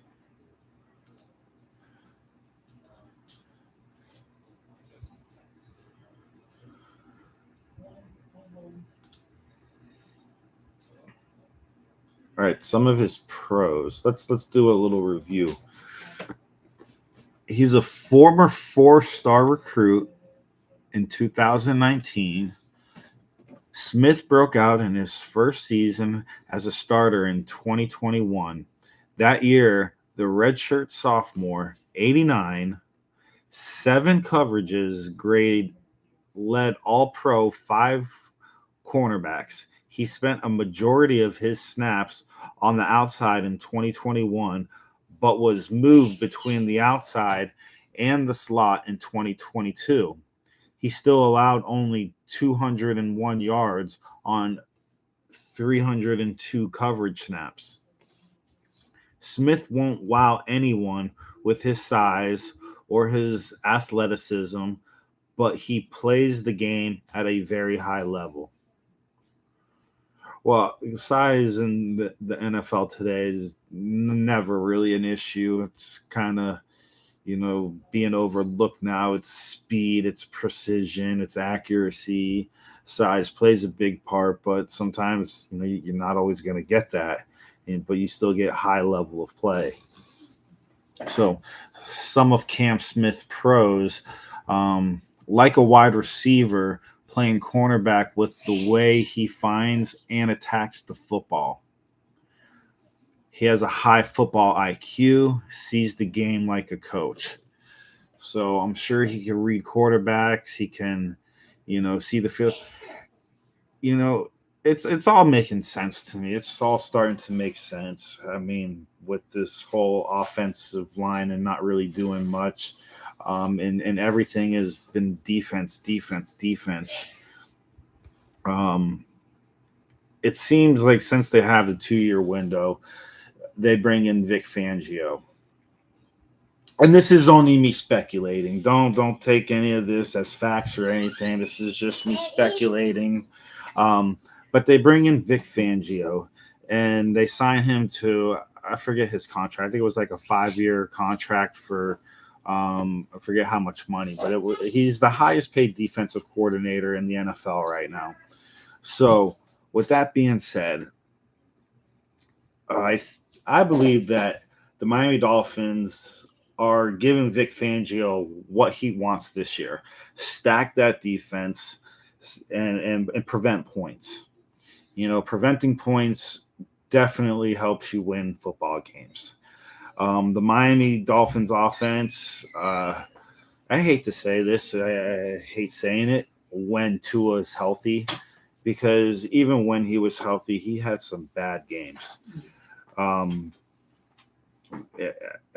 All right, some of his pros. Let's do a little review. He's a former 4-star recruit in 2019. Smith broke out in his first season as a starter in 2021. That year, the redshirt sophomore, 89, 7 coverages grade, led all-pro 5 cornerbacks. He spent a majority of his snaps on the outside in 2021, but was moved between the outside and the slot in 2022. He still allowed only 201 yards on 302 coverage snaps. Smith won't wow anyone with his size or his athleticism, but he plays the game at a very high level. Well, size in the NFL today is never really an issue. It's kind of, being overlooked now. It's speed, it's precision, it's accuracy. Size plays a big part, but sometimes, you're not always going to get that, but you still get high level of play. So some of Cam Smith's pros, like a wide receiver, playing cornerback with the way he finds and attacks the football. He has a high football IQ, sees the game like a coach. So I'm sure he can read quarterbacks. He can, see the field. It's all making sense to me. It's all starting to make sense. I mean, with this whole offensive line and not really doing much, and everything has been defense. It seems like since they have the 2-year window, they bring in Vic Fangio. And this is only me speculating. Don't take any of this as facts or anything. This is just me speculating. But they bring in Vic Fangio, and they sign him to, I forget his contract. I think it was like a 5-year contract for, I forget how much money, but he's the highest paid defensive coordinator in the NFL right now. So with that being said, I believe that the Miami Dolphins are giving Vic Fangio what he wants this year. Stack that defense and prevent points. Preventing points definitely helps you win football games. The Miami Dolphins offense, I hate to say this, I hate saying it, when Tua is healthy, because even when he was healthy, he had some bad games. And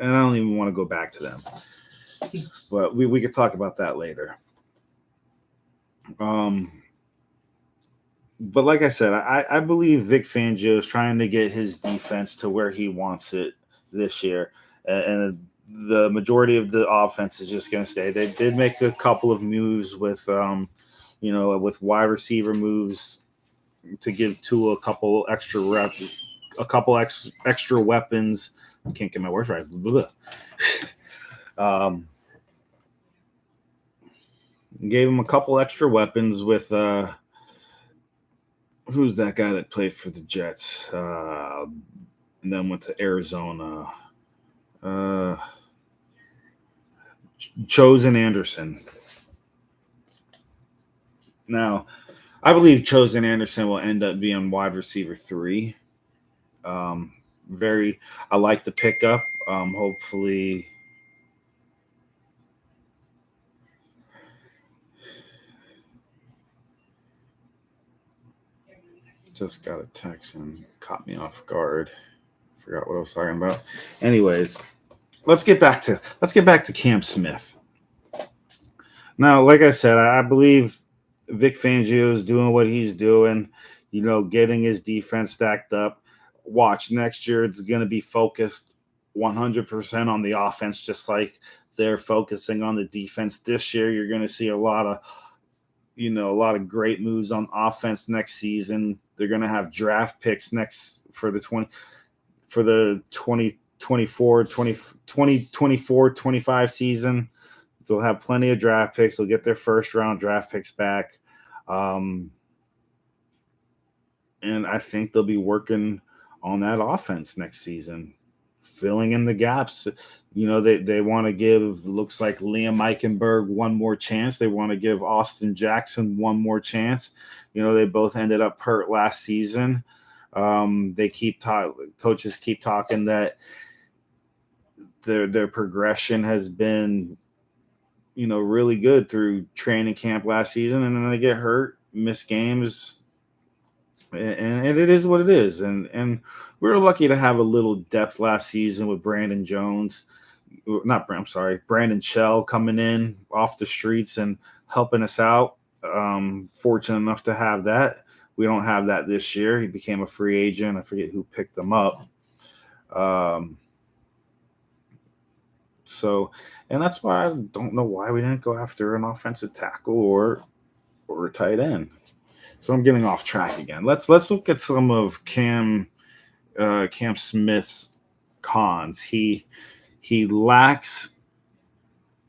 I don't even want to go back to them, but we could talk about that later. But like I said, I believe Vic Fangio is trying to get his defense to where he wants it this year, and the majority of the offense is just going to stay. They did make a couple of moves with, with wide receiver moves to give Tua a couple extra reps, extra weapons. I can't get my words right. Gave him a couple extra weapons with who's that guy that played for the Jets and then went to Arizona? Chosen Anderson. Now, I believe Chosen Anderson will end up being wide receiver 3. I like the pickup. Hopefully, just got a text and caught me off guard. Forgot what I was talking about. Anyways, let's get back to Cam Smith. Now, like I said, I believe Vic Fangio is doing what he's doing, getting his defense stacked up. Watch, next year it's going to be focused 100% on the offense, just like they're focusing on the defense. This year, you're going to see a lot of great moves on offense next season. They're going to have draft picks next for the 2024-25 season. They'll have plenty of draft picks. They'll get their first round draft picks back. And I think they'll be working on that offense next season, filling in the gaps. They want to give, looks like, Liam Eichenberg one more chance. They want to give Austin Jackson one more chance. They both ended up hurt last season. Coaches keep talking that their progression has been, really good through training camp last season, and then they get hurt, miss games, and it is what it is. And we were lucky to have a little depth last season with Brandon Shell coming in off the streets and helping us out. Fortunate enough to have that. We don't have that this year. He became a free agent. I forget who picked him up. And that's why I don't know why we didn't go after an offensive tackle or a tight end. So I'm getting off track again. Let's look at some of Cam Smith's cons. He lacks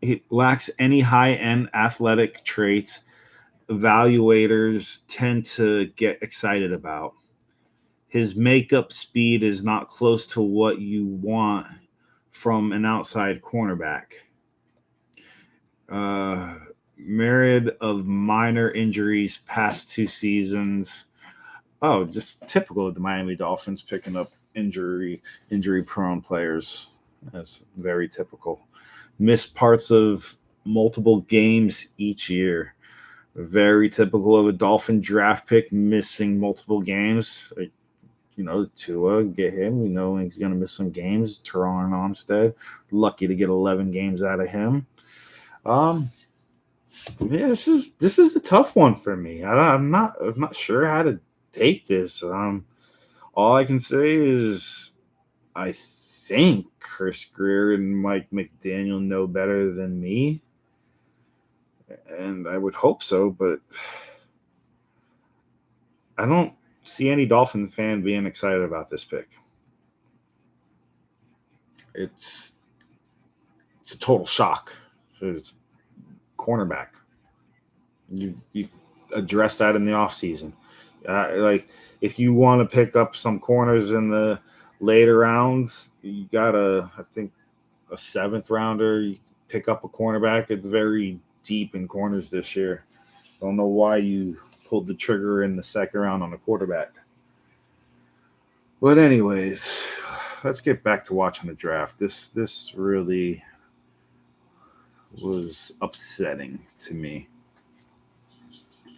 any high-end athletic traits evaluators tend to get excited about. His makeup speed is not close to what you want from an outside cornerback. Myriad of minor injuries past 2 seasons. Oh, just typical of the Miami Dolphins picking up injury-prone players. That's very typical. Missed parts of multiple games each year. Very typical of a Dolphin draft pick missing multiple games. Tua, get him. He's going to miss some games. Teron Armstead, lucky to get 11 games out of him. This is a tough one for me. I'm not sure how to take this. All I can say is I think Chris Greer and Mike McDaniel know better than me, and I would hope so, but I don't see any Dolphin fan being excited about this pick. It's a total shock. It's cornerback. You addressed that in the offseason. If you want to pick up some corners in the later rounds, you got I think a 7th rounder. You pick up a cornerback. It's very deep in corners this year. Don't know why you pulled the trigger in the 2nd round on a quarterback. But anyways, let's get back to watching the draft. This really was upsetting to me.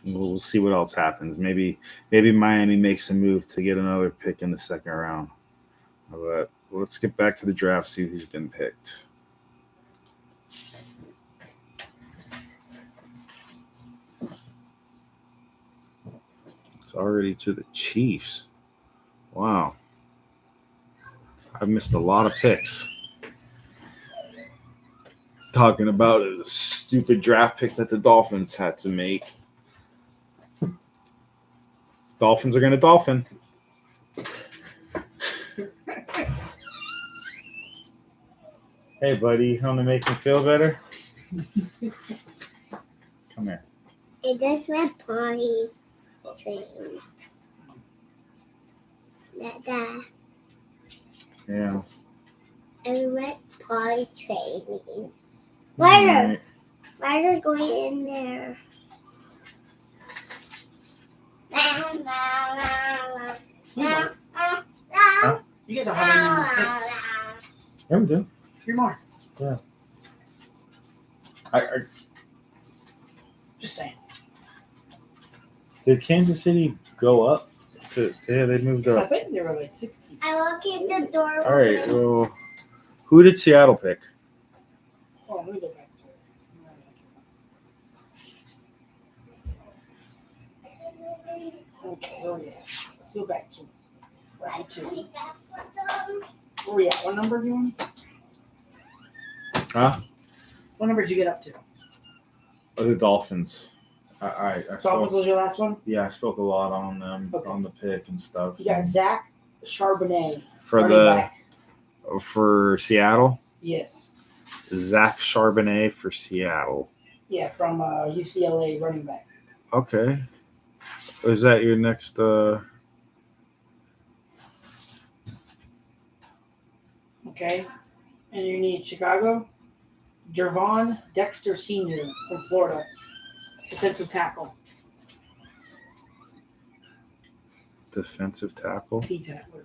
We'll see what else happens. Maybe Miami makes a move to get another pick in the second round. But let's get back to the draft, see who's been picked. It's already to the Chiefs. Wow. I've missed a lot of picks. Talking about a stupid draft pick that the Dolphins had to make. Dolphins are going to dolphin. Hey, buddy, you want to make me feel better? Come here. It does red party train. That. Yeah. A red party train. Ryder going in there. You get 100 picks. Yeah, we do. 3 more. Yeah. Just saying. Did Kansas City go up? Yeah, they moved I up. think they were like 60. I will keep the door All right. open. Well, who did Seattle pick? Oh, let me go back to it. Okay, oh yeah. Let's go back to 42. Where we at? What number do you want? Huh? What number did you get up to? The Dolphins. I Dolphins spoke, was your last one? yeah, I spoke a lot on them, Okay. on the pick and stuff. You got Zach Charbonnet. For running the back. for Seattle, Yes. Zach Charbonnet for Seattle. Yeah, from UCLA running back. Okay. Is that your next? Okay. And you need Chicago. Jervon Dexter Sr. from Florida. Defensive tackle. Defensive tackle. T-tackle.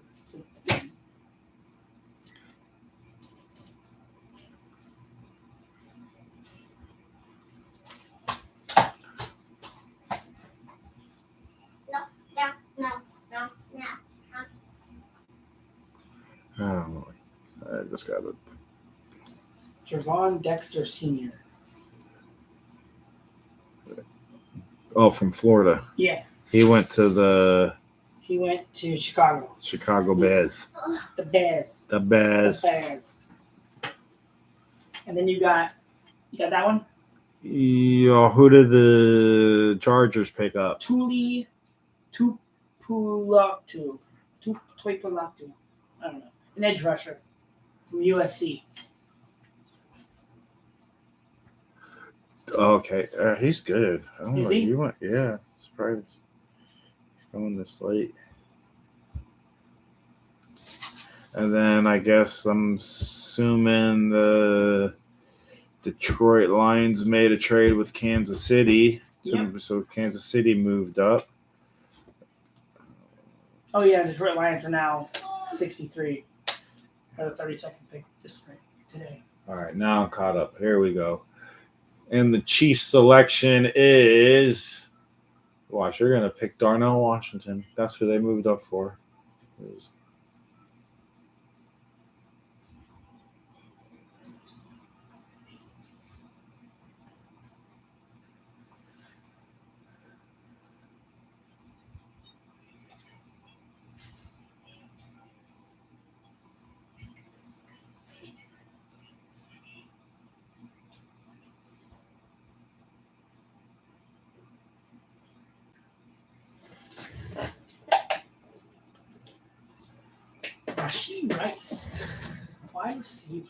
No. I don't know. I just got it. Jervon Dexter Sr. Oh, from Florida. Yeah. He went to the He went to Chicago. Chicago Bears. The Bears. The Bears. The Bears. And then you got that one? Yeah, who did the Chargers pick up? Tuipolatu. Tuipolatu. I don't know. An edge rusher from USC. Okay, he's good. I don't Is know. he? You went, yeah. Surprised. He's going this late. And then I guess I'm assuming the Detroit Lions made a trade with Kansas City. Yep. So Kansas City moved up. Oh, yeah. The Detroit Lions are now 63. The 32nd pick today. All right, now I'm caught up. Here we go. And the Chiefs selection is, watch, you're going to pick Darnell Washington. That's who they moved up for. Rasheed Rice. Wide receiver.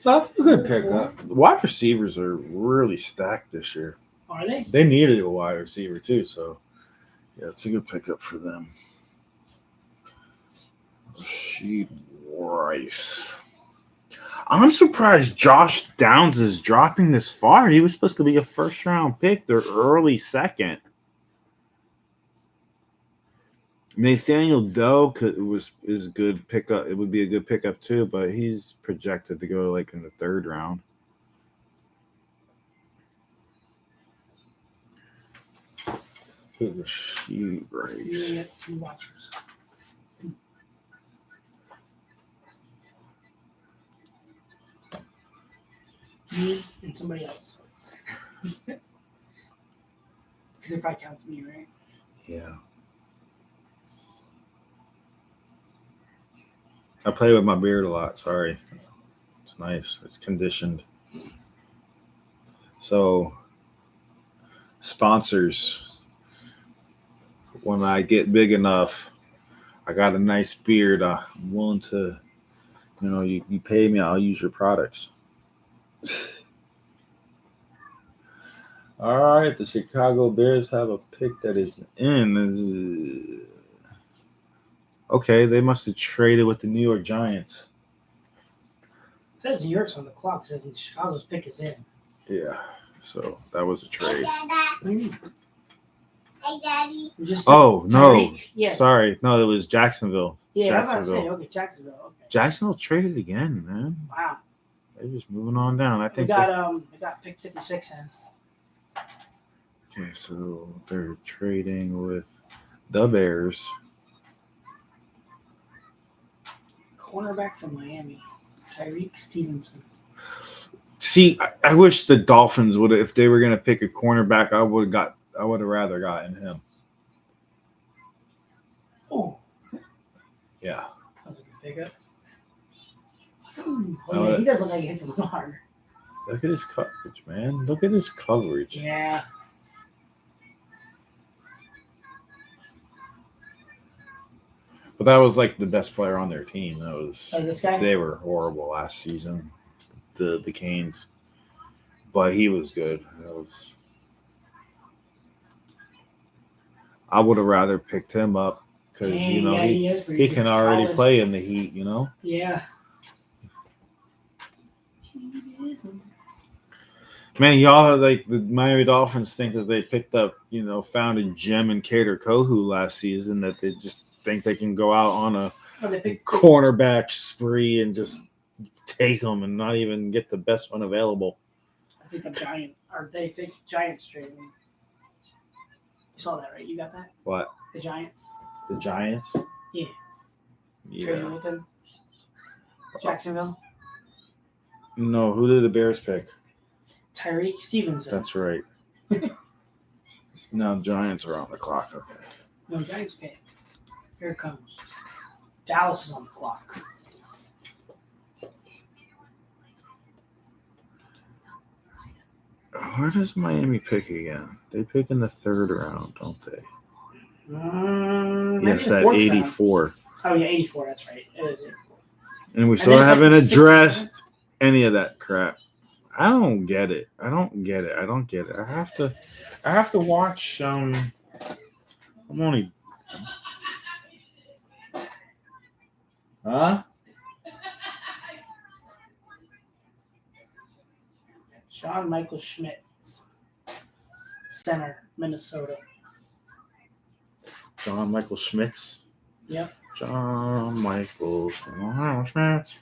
That's a good pickup. Wide receivers are really stacked this year. Are they? They needed a wide receiver too, so yeah, it's a good pickup for them. Rasheed Rice. I'm surprised Josh Downs is dropping this far. He was supposed to be a first-round pick. They're early second. Nathaniel Dell is good pickup. It would be a good pickup too, but he's projected to go like in the 3rd round. Good shoot, You race. get 2 watchers. Me and somebody else. Because it probably counts me, right? Yeah. I play with my beard a lot. Sorry. It's nice. It's conditioned. So, sponsors. When I get big enough, I got a nice beard. I'm willing to, you pay me, I'll use your products. All right, the Chicago Bears have a pick that is in. Okay, they must have traded with the New York Giants. It says New York's on the clock. It says Chicago's pick is in. Yeah, so that was a trade. What do you mean? Hey, Daddy. You just Oh, no. Tyreek? Yeah. Sorry. No, it was Jacksonville. Yeah, I'm about to say, okay, Jacksonville. Okay. Jacksonville traded again, man. Wow. They're just moving on down. I We think. got pick 56 in. Okay, so they're trading with the Bears. Cornerback from Miami, Tyreek Stevenson. See, I wish the Dolphins would have, if they were going to pick a cornerback, I would have rather gotten him. Oh, Yeah. that was a good pickup. Oh, yeah, he does look like he hits a little harder. Look at his coverage, man. Look at his coverage. Yeah. But that was like the best player on their team. That was This guy? They were horrible last season, the Canes. But he was good. I would have rather picked him up because he can already play in the heat. Yeah. Man, y'all like the Miami Dolphins think that they picked up, found a gem in Cater Kohu last season, that they just think they can go out on a cornerback spree and just take them and not even get the best one available. I think they picked Giants trade. You saw that, right? You got that? What? The Giants? The Giants? Yeah. Yeah. Traded with them. Jacksonville? No, who did the Bears pick? Tyreek Stevenson. That's right. Now Giants are on the clock. Okay. No, Giants pick. Here it comes. Dallas is on the clock. Where does Miami pick again? They pick in the 3rd round, don't they? Yes, at 84. Round. Oh, yeah, 84. That's right. It is 84. And we still haven't addressed any of that crap. I don't get it. I have to watch. I'm only. Huh? John Michael Schmitz, center, Minnesota. John Michael Schmitz. Yep. John Michael Schmitz.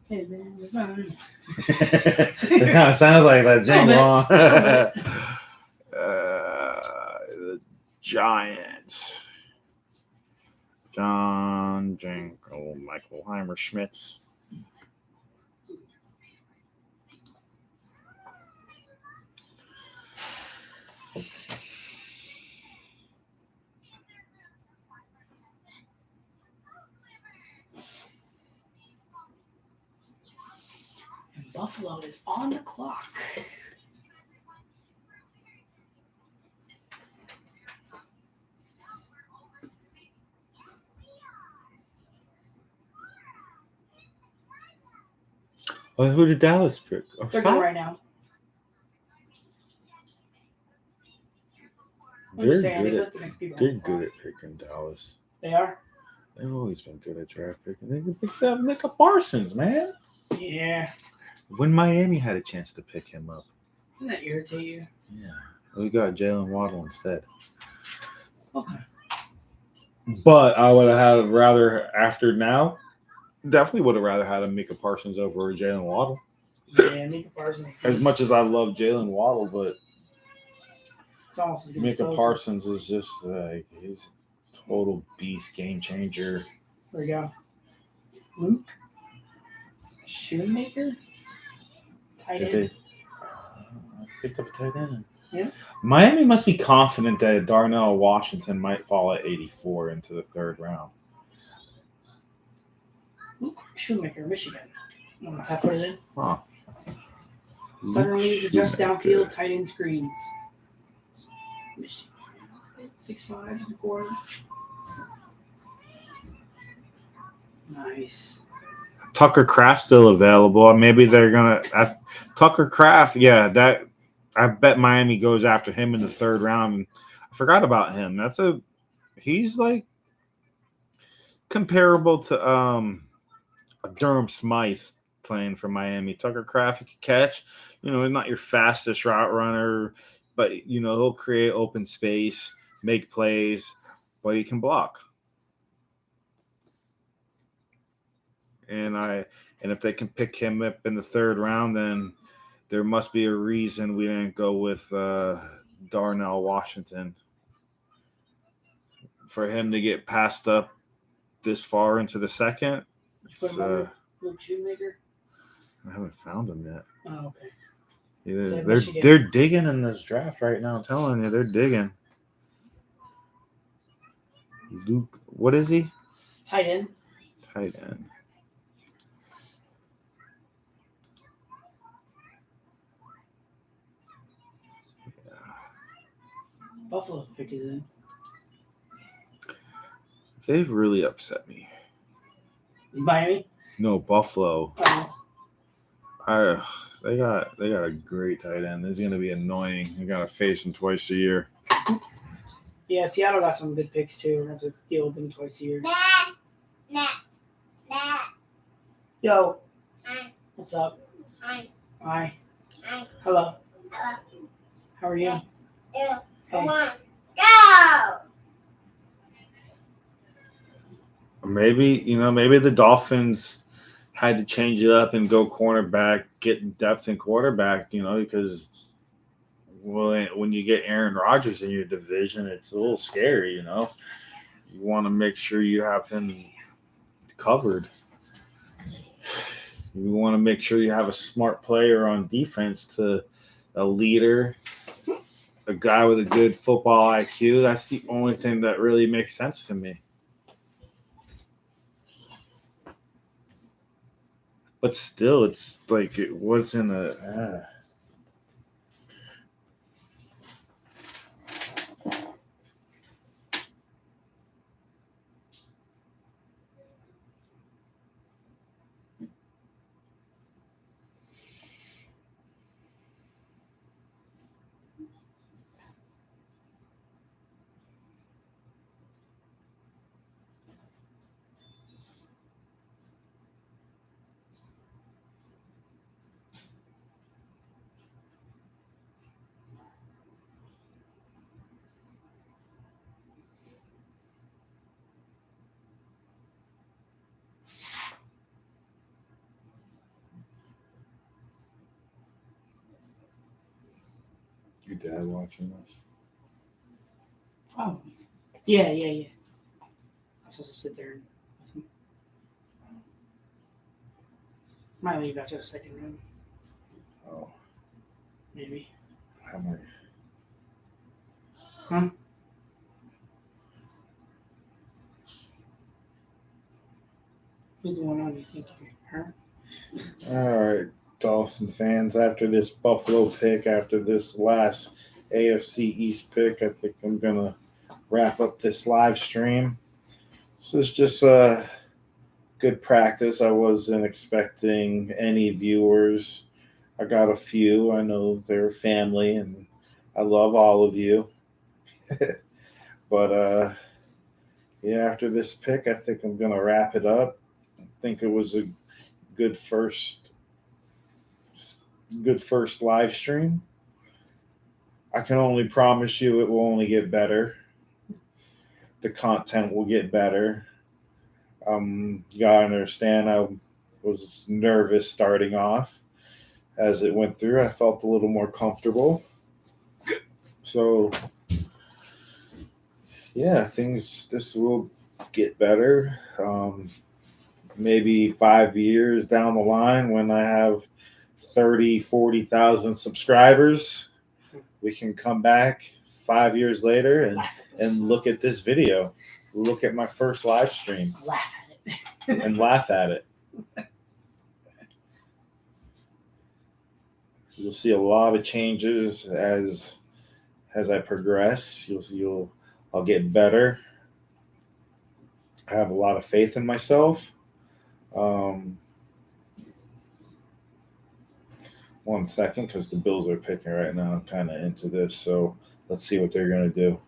His name is mine. It kind of sounds like that jingle. The Giants. John Jingle Michael Heimer Schmitz. And Buffalo is on the clock. Oh, who did Dallas pick? Oh, They're good right now. They're good at picking Dallas. They are? They've always been good at draft picking. They can pick up Micah Parsons, man. Yeah. When Miami had a chance to pick him up. Doesn't that irritate you? Yeah. We got Jalen Waddle instead. Okay. But I would have rather after now. Definitely would have rather had a Micah Parsons over Jalen Waddle. Yeah, Micah Parsons. As much as I love Jalen Waddle, but It's almost as good as Micah Bosa. Parsons is just like he's a total beast, game changer. There we go. Luke Shoemaker. Tight Did end. they picked up a tight end? Yeah. Miami must be confident that Darnell Washington might fall at 84 into the third round. Luke Shoemaker, Michigan. I'm gonna put it in. Huh. Southern leads adjust Shoemaker. downfield, tight end screens. Michigan. 6'5" and a quarter. Nice. Tucker Kraft's still available. Maybe they're gonna Tucker Kraft. Yeah, that I bet Miami goes after him in the third round. I forgot about him. He's like comparable to Durham Smythe playing for Miami. Tucker Kraft, he can catch. He's not your fastest route runner, but he'll create open space, make plays, but he can block. And if they can pick him up in the third round, then there must be a reason we didn't go with Darnell Washington. For him to get passed up this far into the second, Luke Shoemaker. I haven't found him yet. Oh, okay. Yeah, Michigan. they're digging in this draft right now. I'm telling you, they're digging. Luke, what is he? Tight end. Tight end. Buffalo pick is in. They've really upset me. Miami. No, Buffalo. Oh. They got a great tight end. This is gonna be annoying. You gotta face him twice a year. Yeah, Seattle got some good picks too. I have to deal with them twice a year. Nah. Yo. Hi. What's up? Hi. Hi. Hi. Hello. Hello. How are you? Two. Hey. 1. Go. Maybe the Dolphins had to change it up and go cornerback, get depth in quarterback, because when you get Aaron Rodgers in your division, it's a little scary, You want to make sure you have him covered. You want to make sure you have a smart player on defense, a leader, a guy with a good football IQ. That's the only thing that really makes sense to me. But still, it's like it wasn't a. Your dad watching this? Oh. Yeah. I'm supposed to sit there with him. Might leave after the second round. Oh, Maybe. how many? Huh? Who's the one on you think? Her? All right, Dolphin fans. After this Buffalo pick, after this last AFC East pick, I think I'm gonna wrap up this live stream. So it's just a good practice. I wasn't expecting any viewers. I got a few. I know they're family, and I love all of you. But yeah, after this pick, I think I'm gonna wrap it up. I think it was a good first live stream. I can only promise you it will only get better. the content will get better. You gotta understand, I was nervous starting off. As it went through, I felt a little more comfortable. So, yeah, this will get better. Maybe 5 years down the line when I have 30, 40,000 subscribers, we can come back 5 years later and look at this video. Look at my first live stream. Laugh at it. And laugh at it. You'll see a lot of changes as I progress. I'll get better. I have a lot of faith in myself. 1 second, because the Bills are picking right now. I'm kind of into this, so let's see what they're going to do.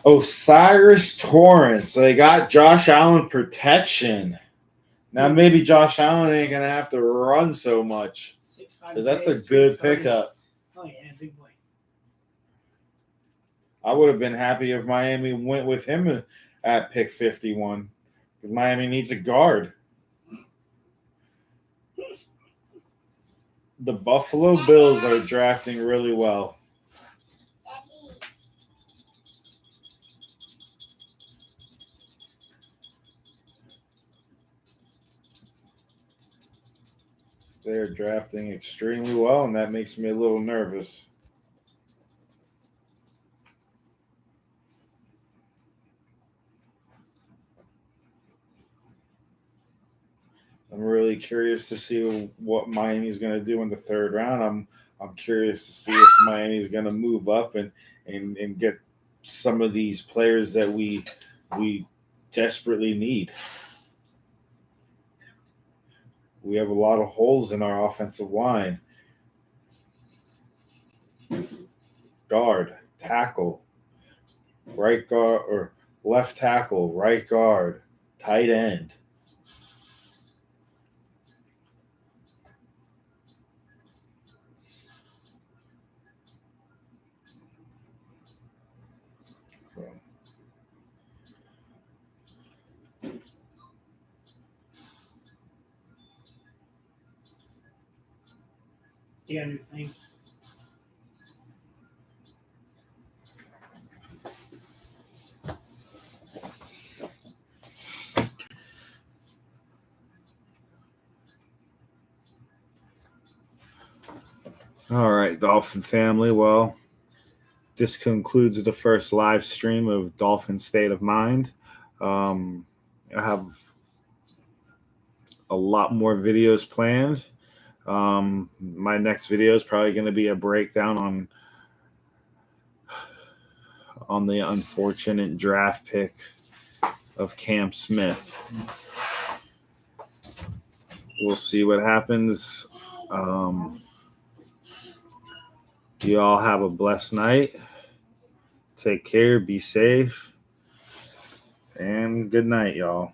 Osiris Torrance. They got Josh Allen protection. Now maybe Josh Allen ain't going to have to run so much. 6'5" That's a good pickup. Oh, yeah, big boy. I would have been happy if Miami went with him at pick 51. Because Miami needs a guard. The Buffalo Bills are drafting really well. They're drafting extremely well, and that makes me a little nervous. I'm really curious to see what Miami's going to do in the third round. I'm curious to see if Miami's going to move up and get some of these players that we desperately need. We have a lot of holes in our offensive line. Guard, tackle, right guard, or left tackle, right guard, tight end. You got a new thing. All right, Dolphin family. Well, this concludes the first live stream of Dolphin State of Mind. I have a lot more videos planned. My next video is probably going to be a breakdown on the unfortunate draft pick of Cam Smith. We'll see what happens. You all have a blessed night. Take care, be safe, and good night, y'all.